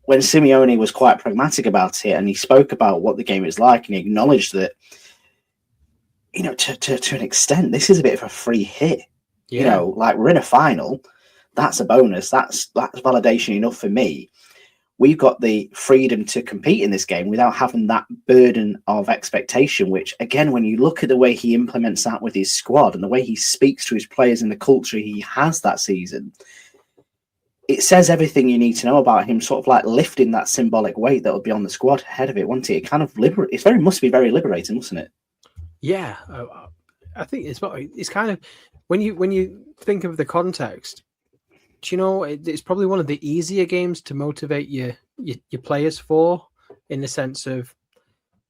when Simeone was quite pragmatic about it and he spoke about what the game is like and he acknowledged that, to an extent, this is a bit of a free hit. Yeah. Like we're in a final. That's a bonus. That's validation enough for me. We've got the freedom to compete in this game without having that burden of expectation, which, again, when you look at the way he implements that with his squad and the way he speaks to his players and the culture he has that season, it says everything you need to know about him, sort of like lifting that symbolic weight that would be on the squad ahead of it, wouldn't it? It kind of must be very liberating, mustn't it? Yeah, I think it's kind of when you think of the context. It's probably one of the easier games to motivate your players for, in the sense of,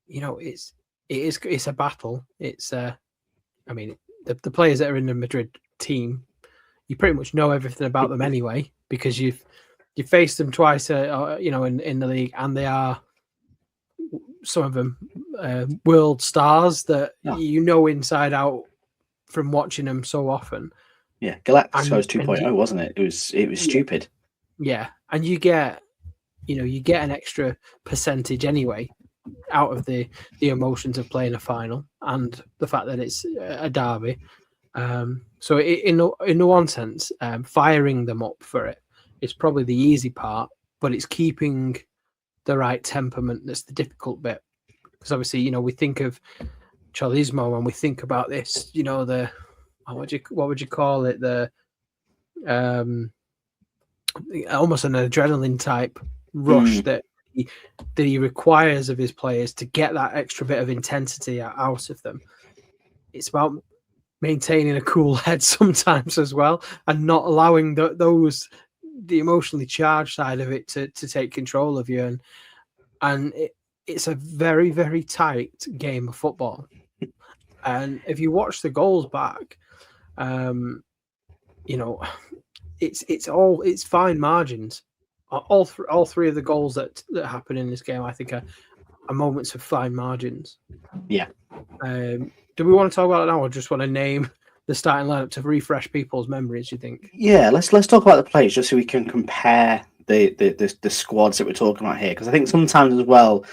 it's a battle. It's the players that are in the Madrid team, you pretty much know everything about them anyway, because you faced them twice, in the league, and they are, some of them, world stars that inside out from watching them so often. Yeah, Galacticos 2.0, wasn't it? It was stupid. Yeah, and you get an extra percentage anyway out of the emotions of playing a final and the fact that it's a derby. So in one sense, firing them up for it is probably the easy part, but it's keeping the right temperament that's the difficult bit. Because obviously, we think of Cholismo when we think about this, what would you call it? The almost an adrenaline type rush that he requires of his players to get that extra bit of intensity out of them. It's about maintaining a cool head sometimes as well, and not allowing the emotionally charged side of it to take control of you. And it's a very, very tight game of football. And if you watch the goals back, it's fine margins. All three of the goals that happen in this game, I think, are moments of fine margins. Yeah. Do we want to talk about it now, or just want to name the starting lineup to refresh people's memories? You think? Yeah, let's talk about the players just so we can compare the squads that we're talking about here, because I think sometimes as well,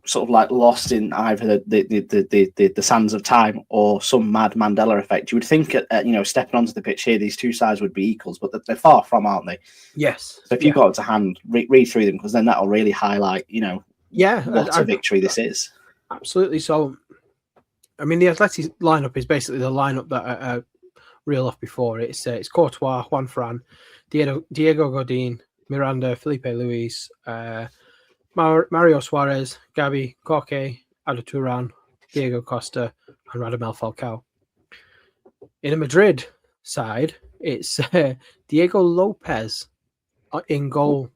sort of like lost in either the sands of time or some mad Mandela effect. You would think, stepping onto the pitch here, these two sides would be equals, but they're far from, aren't they? Yes. So if you've got it to hand, read through them, because then that'll really highlight, what a victory this is. Absolutely. So, the Atleti lineup is basically the lineup that I reeled off before. It's Courtois, Juan Fran, Diego Godin, Miranda, Felipe Luis, Mario Suarez, Gabi, Koke, Ada Turan, Diego Costa, and Radamel Falcao. In a Madrid side, it's Diego Lopez in goal.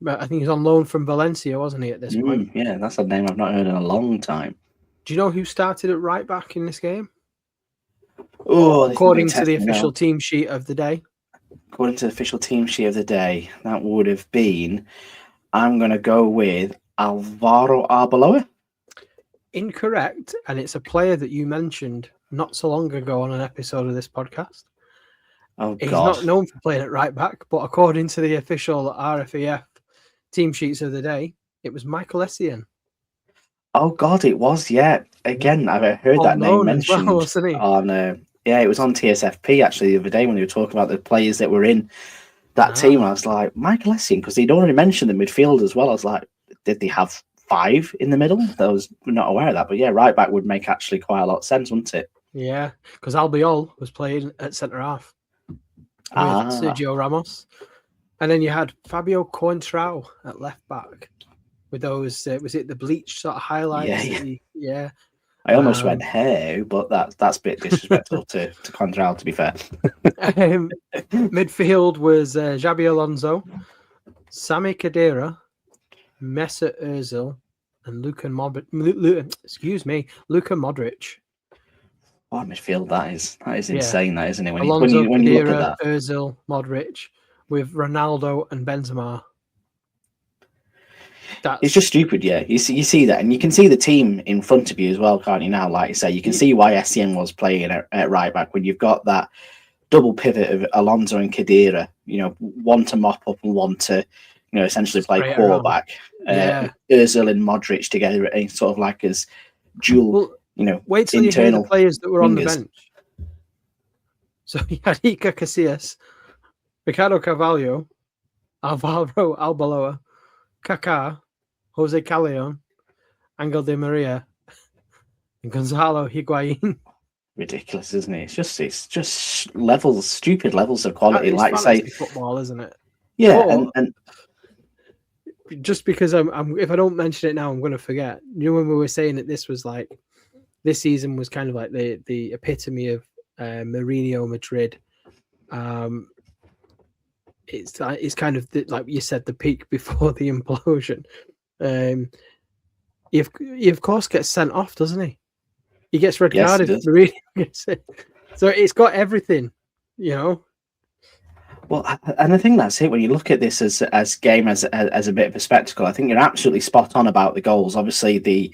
I think he's on loan from Valencia, wasn't he, at this point? Yeah, that's a name I've not heard in a long time. Do you know who started at right back in this game? Oh, according to the official team sheet of the day. According to the official team sheet of the day, that would have been, I'm going to go with Alvaro Arbeloa. Incorrect, and it's a player that you mentioned not so long ago on an episode of this podcast. Oh He's God. not known for playing at right back, but according to the official RFEF team sheets of the day, it was Michael Essien. Oh God, it was. Yeah. Again, I've heard that name Unknown as well, mentioned wasn't he? on. Yeah, it was on TSFP actually the other day when they were talking about the players that were in that team. I was like, Michael Essien, because they'd already mentioned the midfield as well. I was like, did they have 5 in the middle? I was not aware of that, but yeah, right back would make actually quite a lot of sense, wouldn't it? Yeah, because Albiol was playing at centre half with Sergio Ramos, and then you had Fabio Coentrao at left back with those. Was it the bleach sort of highlights? Yeah. I almost went hair, but that's a bit disrespectful to Coentrao, to be fair. Midfield was Xabi Alonso, Sami Khedira, Mesut Ozil, and Luka Modric. What midfield that is insane, that isn't it? When Alonso, you look at that, Ozil, Modric, with Ronaldo and Benzema. It's just stupid, yeah. You see that, and you can see the team in front of you as well, can't you? Now, like you say, you can see why Essien was playing at right back when you've got that double pivot of Alonso and Khedira. You know, one to mop up and one to, you know, essentially play quarterback. Ozil and Modric together, sort of like as dual. Well, you know, wait till you hear the players that were on the bench. So you had Iker Casillas, Ricardo Carvalho, Alvaro Arbeloa, Kaká, Jose Callejon, Angel Di Maria, and Gonzalo Higuain. Ridiculous, isn't it? It's just levels, stupid levels of quality. Like you say, football, isn't it? Yeah, and just because I'm if I don't mention it now, I'm going to forget. You know, when we were saying that this was like this season was kind of like the epitome of Mourinho Madrid. It's kind of like you said, the peak before the implosion. He of course gets sent off, doesn't he? He gets red carded. So it's got everything, you know. Well, and I think that's it. When you look at this as game as a bit of a spectacle, I think you're absolutely spot on about the goals. Obviously, the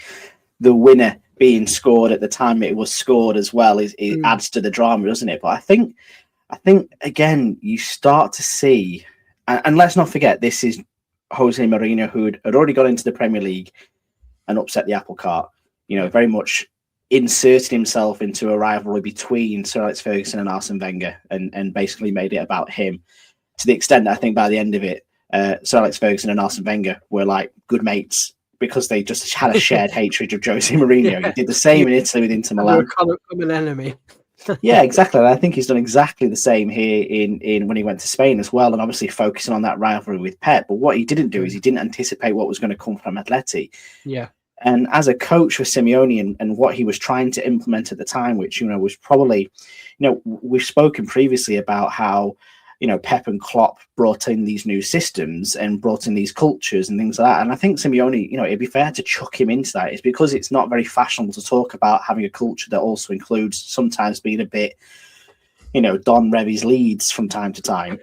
winner being scored at the time it was scored as well it adds to the drama, doesn't it? But I think again you start to see, and let's not forget, this is Jose Mourinho, who had already got into the Premier League and upset the apple cart. You know, very much inserted himself into a rivalry between Sir Alex Ferguson and Arsene Wenger, and basically made it about him, to the extent that I think by the end of it, Sir Alex Ferguson and Arsene Wenger were like good mates because they just had a shared hatred of Jose Mourinho. Yeah. He did the same in Italy with Inter Milan. Common enemy. Yeah, exactly. And I think he's done exactly the same here in when he went to Spain as well, and obviously focusing on that rivalry with Pep. But what he didn't do is he didn't anticipate what was going to come from Atleti. Yeah. And as a coach for Simeone and what he was trying to implement at the time, which, you know, was probably, you know, we've spoken previously about how, you know, Pep and Klopp brought in these new systems and brought in these cultures and things like that. And I think Simeone, you know, it'd be fair to chuck him into that. It's because it's not very fashionable to talk about having a culture that also includes sometimes being a bit, you know, Don Revie's leads from time to time.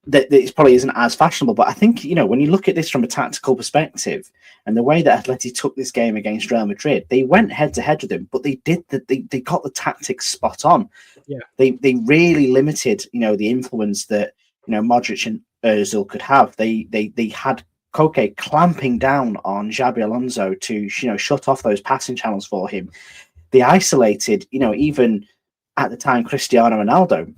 That it probably isn't as fashionable. But I think, you know, when you look at this from a tactical perspective and the way that Atleti took this game against Real Madrid, they went head to head with them, but they got the tactics spot on. Yeah, they really limited, you know, the influence that, you know, Modric and Ozil could have. They had Koke clamping down on Xabi Alonso to, you know, shut off those passing channels for him. They isolated, you know, even at the time Cristiano Ronaldo.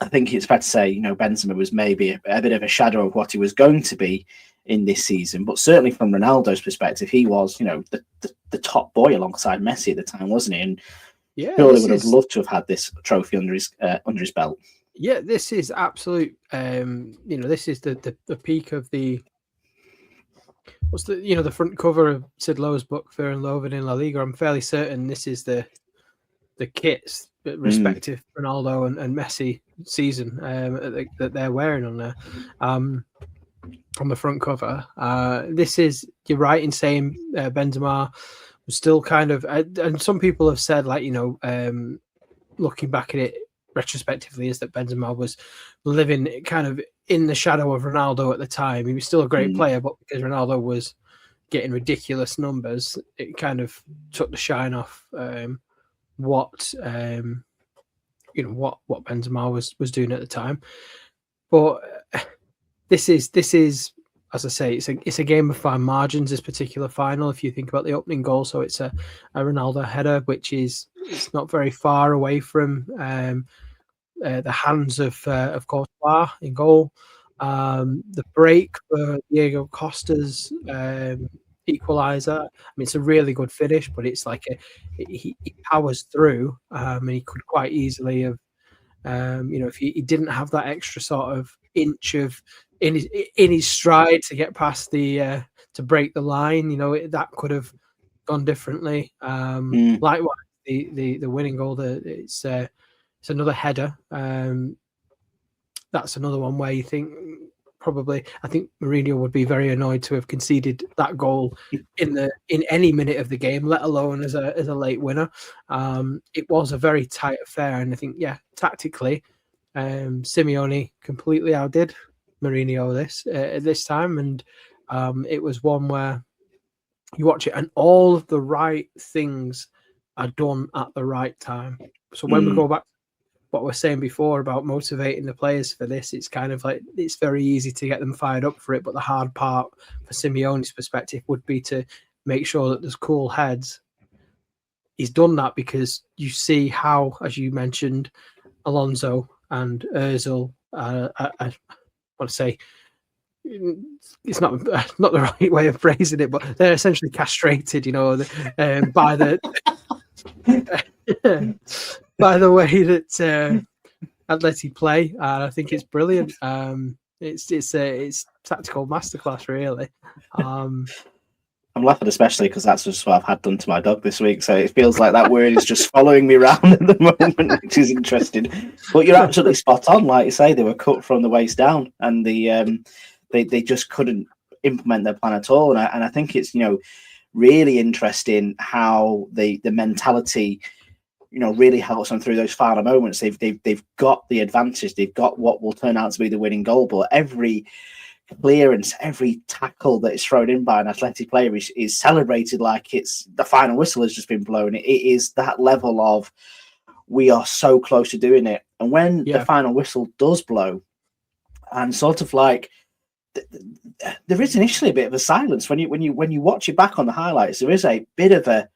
I think it's fair to say, you know, Benzema was maybe a bit of a shadow of what he was going to be in this season. But certainly from Ronaldo's perspective, he was, you know, the top boy alongside Messi at the time, wasn't he? And surely would have loved to have had this trophy under his belt. Yeah, this is absolute. You know, this is the peak of the. What's the front cover of Sid Lowe's book, Fear and Loathing in La Liga? I'm fairly certain this is the kits respective Ronaldo and Messi season that they're wearing on there on the front cover. This is, you're right in saying Benzema was still kind of, and some people have said, like, you know, looking back at it retrospectively, is that Benzema was living kind of in the shadow of Ronaldo at the time. He was still a great player, but because Ronaldo was getting ridiculous numbers, it kind of took the shine off what what Benzema was doing at the time. But this is as I say, it's a game of fine margins. This particular final, if you think about the opening goal, so it's a Ronaldo header, which it's not very far away from the hands of Courtois in goal. The break for Diego Costa's equaliser. I mean, it's a really good finish, but it's like he powers through, and he could quite easily have, if he didn't have that extra sort of inch of in his stride to get past the to break the line, that could have gone differently. Likewise, the winning goal, it's another header. That's another one where you think I think Mourinho would be very annoyed to have conceded that goal in any minute of the game, let alone as a late winner. It was a very tight affair, and I think tactically, Simeone completely outdid Mourinho this time, and it was one where you watch it and all of the right things are done at the right time. So when we go back to what we're saying before about motivating the players for this, it's kind of like it's very easy to get them fired up for it, but the hard part for Simeone's perspective would be to make sure that there's cool heads. He's done that because you see how, as you mentioned, Alonso and Ozil, I want to say, it's not the right way of phrasing it, but they're essentially castrated, by the by the way that Atleti play. And I think it's brilliant. It's tactical masterclass, really. I'm laughing especially because that's just what I've had done to my dog this week. So it feels like that word is just following me around at the moment, which is interesting. But you're absolutely spot on. Like you say, they were cut from the waist down, and they just couldn't implement their plan at all. And I think it's really interesting how the mentality really helps them through those final moments. They've got the advantage. They've got what will turn out to be the winning goal. But every clearance, every tackle that is thrown in by an Atleti player is celebrated like it's the final whistle has just been blown. It is that level of we are so close to doing it. And when the final whistle does blow, and sort of like there is initially a bit of a silence when you watch it back on the highlights. There is a bit of a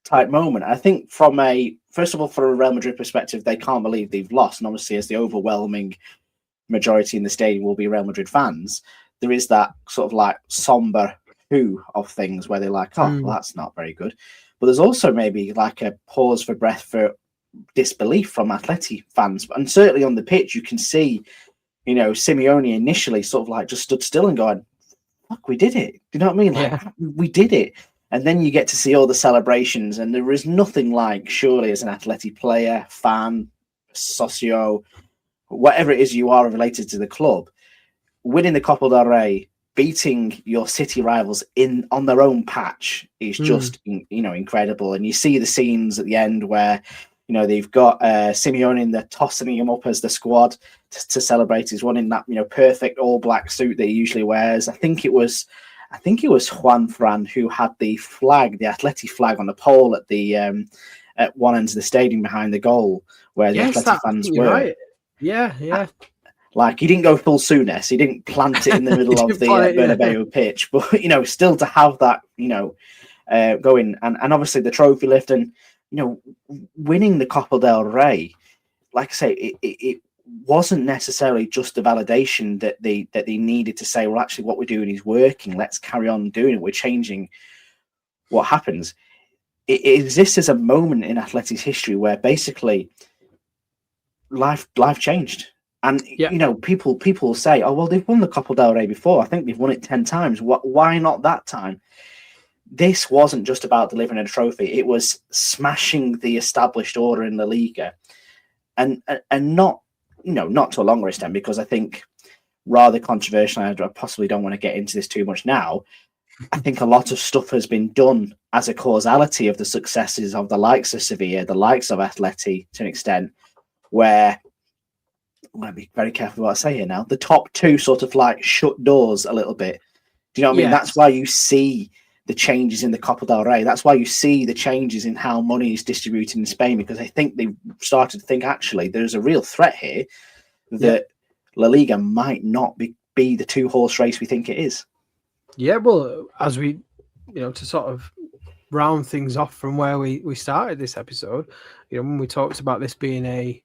type moment. I think first of all, from a Real Madrid perspective, they can't believe they've lost, and obviously as the overwhelming majority in the stadium will be Real Madrid fans, there is that sort of like somber who of things where they're like, well, that's not very good. But there's also maybe like a pause for breath for disbelief from Atleti fans. And certainly on the pitch, you can see, Simeone initially sort of like just stood still and going, fuck, we did it. Do you know what I mean? Like, we did it. And then you get to see all the celebrations, and there is nothing like, surely as an Atleti player, fan, socio, whatever it is you are related to the club, winning the Copa del Rey, beating your city rivals on their own patch is just incredible. And you see the scenes at the end where they've got Simeone in there tossing him up as the squad to celebrate. He's one in that perfect all black suit that he usually wears. I think it was Juan Fran who had the flag, the Atleti flag, on the pole at the at one end of the stadium behind the goal where the Atleti fans were. Right. Yeah. Like, he didn't go full Souness. He didn't plant it in the middle of the Bernabeu pitch. But, still to have that, going. And obviously the trophy lift and, winning the Copa del Rey, like I say, it wasn't necessarily just the validation that they needed to say, well, actually what we're doing is working. Let's carry on doing it. We're changing what happens. It exists as a moment in Atleti's history where basically life changed. And, people say, oh, well, they've won the Copa del Rey before. I think they've won it 10 times. Why not that time? This wasn't just about delivering a trophy. It was smashing the established order in the Liga. And not, not to a longer extent, because I think rather controversial, I possibly don't want to get into this too much now. I think a lot of stuff has been done as a causality of the successes of the likes of Sevilla, the likes of Atleti to an extent, where, I'm going to be very careful what I say here now, the top two sort of like shut doors a little bit. Do you know what I mean? That's why you see the changes in the Copa del Rey. That's why you see the changes in how money is distributed in Spain, because I think they started to think, actually, there's a real threat here that La Liga might not be the two-horse race we think it is. Yeah, well, as we, to sort of round things off from where we started this episode, when we talked about this being a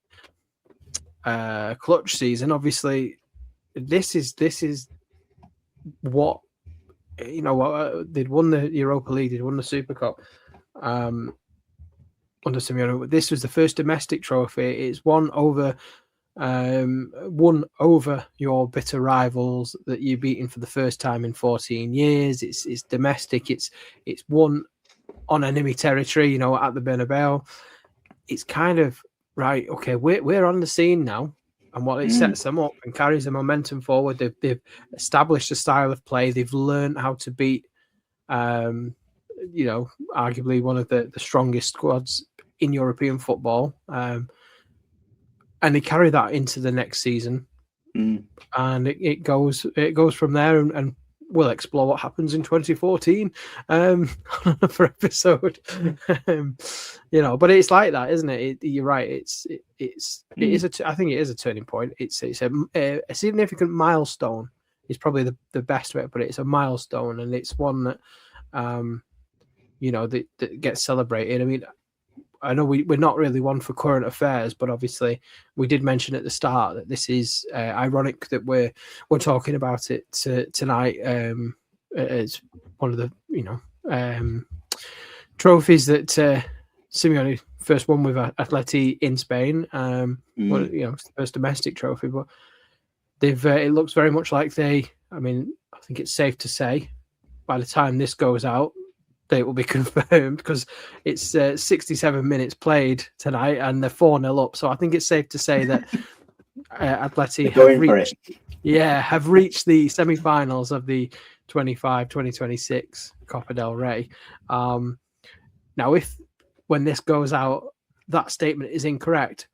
clutch season, obviously this is what they'd won the Europa League, they'd won the Super Cup under Simeone. This was the first domestic trophy. It's won over your bitter rivals that you're beating for the first time in 14 years. It's domestic. It's won on enemy territory. At the Bernabeu. It's kind of right. Okay, we're on the scene now. And what it sets them up and carries the momentum forward. They've established a style of play. They've learned how to beat, arguably one of the strongest squads in European football. And they carry that into the next season. And it goes from there. And we'll explore what happens in 2014 on another episode. But it's like that, isn't it? You're right. I think it is a turning point. It's a significant milestone. Is probably the best way, but it's a milestone, and it's one that that gets celebrated. I mean, I know we're not really one for current affairs, but obviously we did mention at the start that this is ironic that we're talking about it tonight as one of the trophies that Simeone first won with Atleti in Spain. It's the first domestic trophy, but they've it looks very much like I think it's safe to say by the time this goes out, it will be confirmed, because it's 67 minutes played tonight and they're 4-0 up. So I think it's safe to say that Atleti have reached the semi-finals of the 2026 Copa del Rey. Now, when this goes out, that statement is incorrect.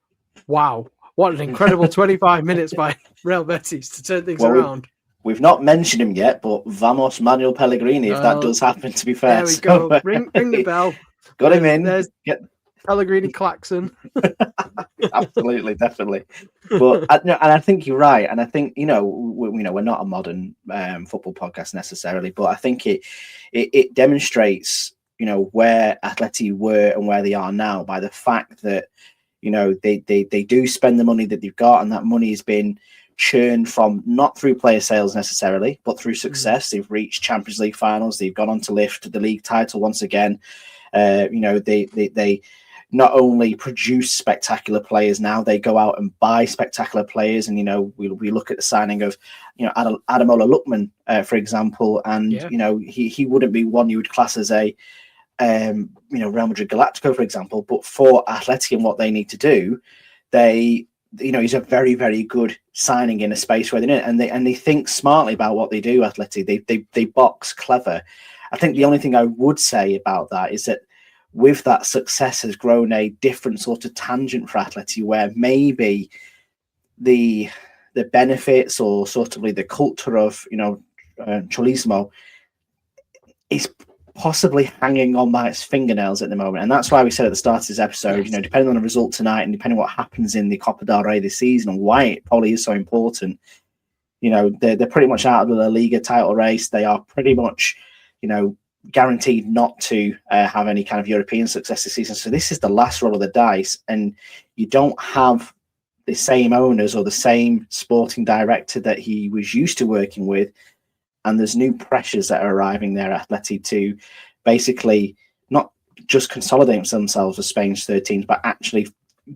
Wow, what an incredible 25 minutes by Real Betis to turn things around. We've not mentioned him yet, but vamos Manuel Pellegrini, if that does happen, to be fair. There we go. Ring the bell. Got him in. There's Pellegrini klaxon. Absolutely, definitely. But and I think you're right. And I think, we're not a modern football podcast necessarily, but I think it demonstrates, where Atleti were and where they are now by the fact that, they do spend the money that they've got, and that money has been churned from not through player sales necessarily, but through success. They've reached Champions League finals. They've gone on to lift the league title once again. They not only produce spectacular players now, they go out and buy spectacular players. And we look at the signing of Ademola Lookman, for example, and he wouldn't be one you would class as a Real Madrid Galactico, for example, but for Atleti and what they need to do, he's a very, very good signing in a space where they're in it, and they think smartly about what they do. Atleti, they box clever. I think the only thing I would say about that is that with that success has grown a different sort of tangent for Atleti, where maybe the benefits or sort of the culture of Cholismo is possibly hanging on by its fingernails at the moment. And that's why we said at the start of this episode, depending on the result tonight and depending on what happens in the Copa del Rey this season and why it probably is so important, they're pretty much out of the La Liga title race. They are pretty much, guaranteed not to have any kind of European success this season. So this is the last roll of the dice, and you don't have the same owners or the same sporting director that he was used to working with. And there's new pressures that are arriving there at Atleti to basically not just consolidate themselves as Spain's third teams, but actually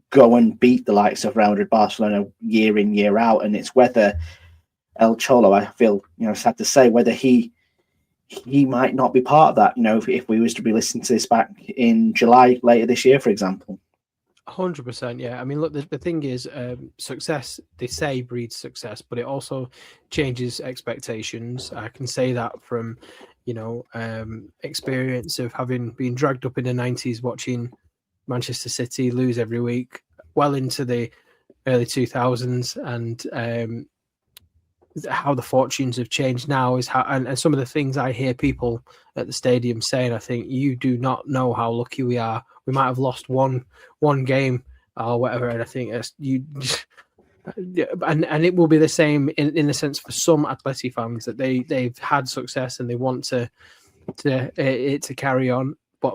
go and beat the likes of Real Madrid, Barcelona year in, year out. And it's whether El Cholo, I feel, sad to say, whether he might not be part of that, if we was to be listening to this back in July later this year, for example. 100%, yeah. I mean, look, the thing is, success, they say, breeds success, but it also changes expectations. I can say that from, experience of having been dragged up in the 90s watching Manchester City lose every week, well into the early 2000s, and how the fortunes have changed now is how, and some of the things I hear people at the stadium saying, I think you do not know how lucky we are. We might have lost one game or whatever, and I think you. And it will be the same in the sense for some Atleti fans that they've had success and they want it to carry on. But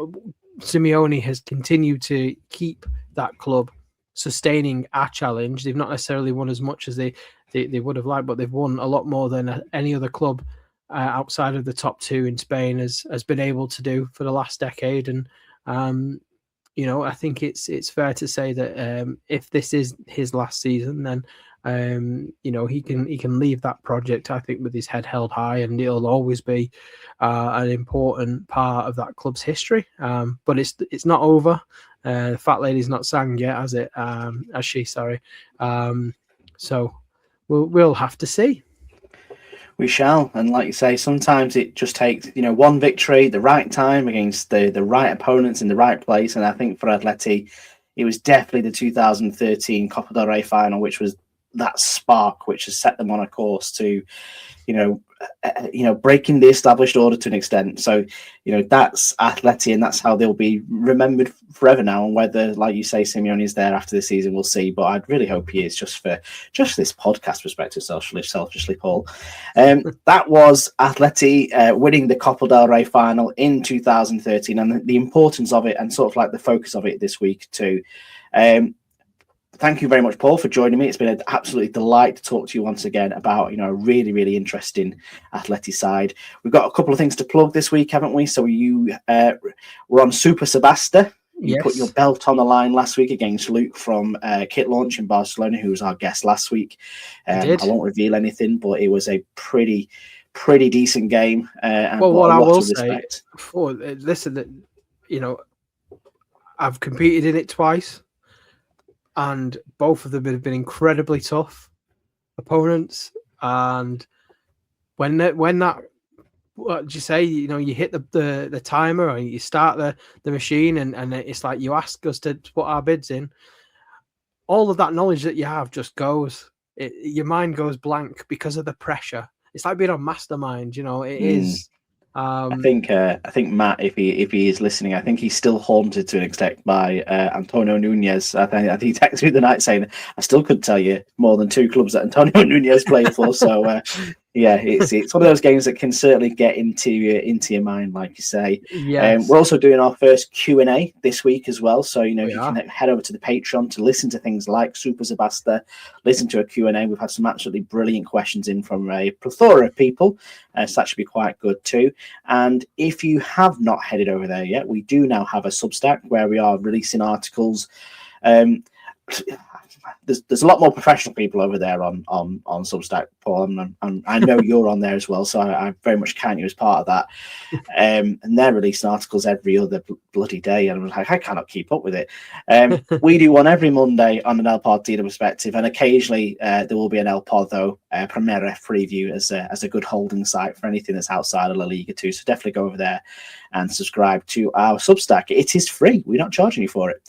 Simeone has continued to keep that club sustaining a challenge. They've not necessarily won as much as they would have liked, but they've won a lot more than any other club outside of the top two in Spain has been able to do for the last decade. And I think it's fair to say that if this is his last season, then he can leave that project, I think, with his head held high, and it'll always be an important part of that club's history. But it's not over. The fat lady's not sang yet, has she? Sorry. So we'll have to see. We shall, and like you say, sometimes it just takes one victory, the right time against the right opponents in the right place, and I think for Atleti, it was definitely the 2013 Copa del Rey final, which was that spark which has set them on a course to, breaking the established order to an extent. So, that's Atleti, and that's how they'll be remembered forever now. And whether, like you say, Simeone is there after the season, we'll see. But I'd really hope he is, just this podcast perspective, selfishly, Paul. That was Atleti winning the Copa del Rey final in 2013, and the importance of it, and sort of like the focus of it this week too. Thank you very much, Paul, for joining me. It's been an absolute delight to talk to you once again about, a really, really interesting Atleti side. We've got a couple of things to plug this week, haven't we? So you were on Super Sebasta. You put your belt on the line last week against Luke from Kit Launch in Barcelona, who was our guest last week. I won't reveal anything, but it was a pretty decent game. And what I will say, listen, I've competed in it twice. And both of them have been incredibly tough opponents. And when that, what did you say? You hit the timer, or you start the machine, and it's like you ask us to put our bids in. All of that knowledge that you have just goes. Your mind goes blank because of the pressure. It's like being on Mastermind. It is. I think Matt, if he is listening, I think he's still haunted to an extent by Antonio Nunez. I think he texted me the night saying, "I still couldn't tell you more than 2 clubs that Antonio Nunez played for." So it's one of those games that can certainly get into your mind, like you say. Yes. We're also doing our first Q&A this week as well. So you can head over to the Patreon to listen to things like Super Sebasta, listen to a Q&A. We've had some absolutely brilliant questions in from a plethora of people, so that should be quite good too. And if you have not headed over there yet, we do now have a Substack where we are releasing articles. There's a lot more professional people over there on Substack, Paul, and I know you're on there as well, so I very much count you as part of that. And they're releasing articles every other bloody day, and I'm like, I cannot keep up with it. We do one every Monday on an El Partido perspective, and occasionally there will be an El Porto Primera preview as a good holding site for anything that's outside of La Liga too. So definitely go over there and subscribe to our Substack. It is free. We're not charging you for it.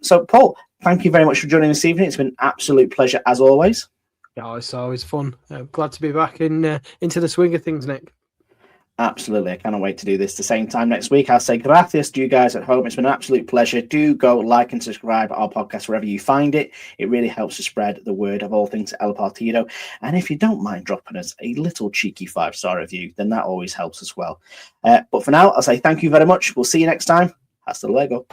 So, Paul, thank you very much for joining this evening. It's been an absolute pleasure, as always. Yeah, it's always fun. Glad to be back into the swing of things, Nick. Absolutely. I cannot wait to do this the same time next week. I'll say gracias to you guys at home. It's been an absolute pleasure. Do go like and subscribe our podcast wherever you find it. It really helps to spread the word of all things El Partido. And if you don't mind dropping us a little cheeky 5-star review, then that always helps as well. But for now, I'll say thank you very much. We'll see you next time. Hasta luego.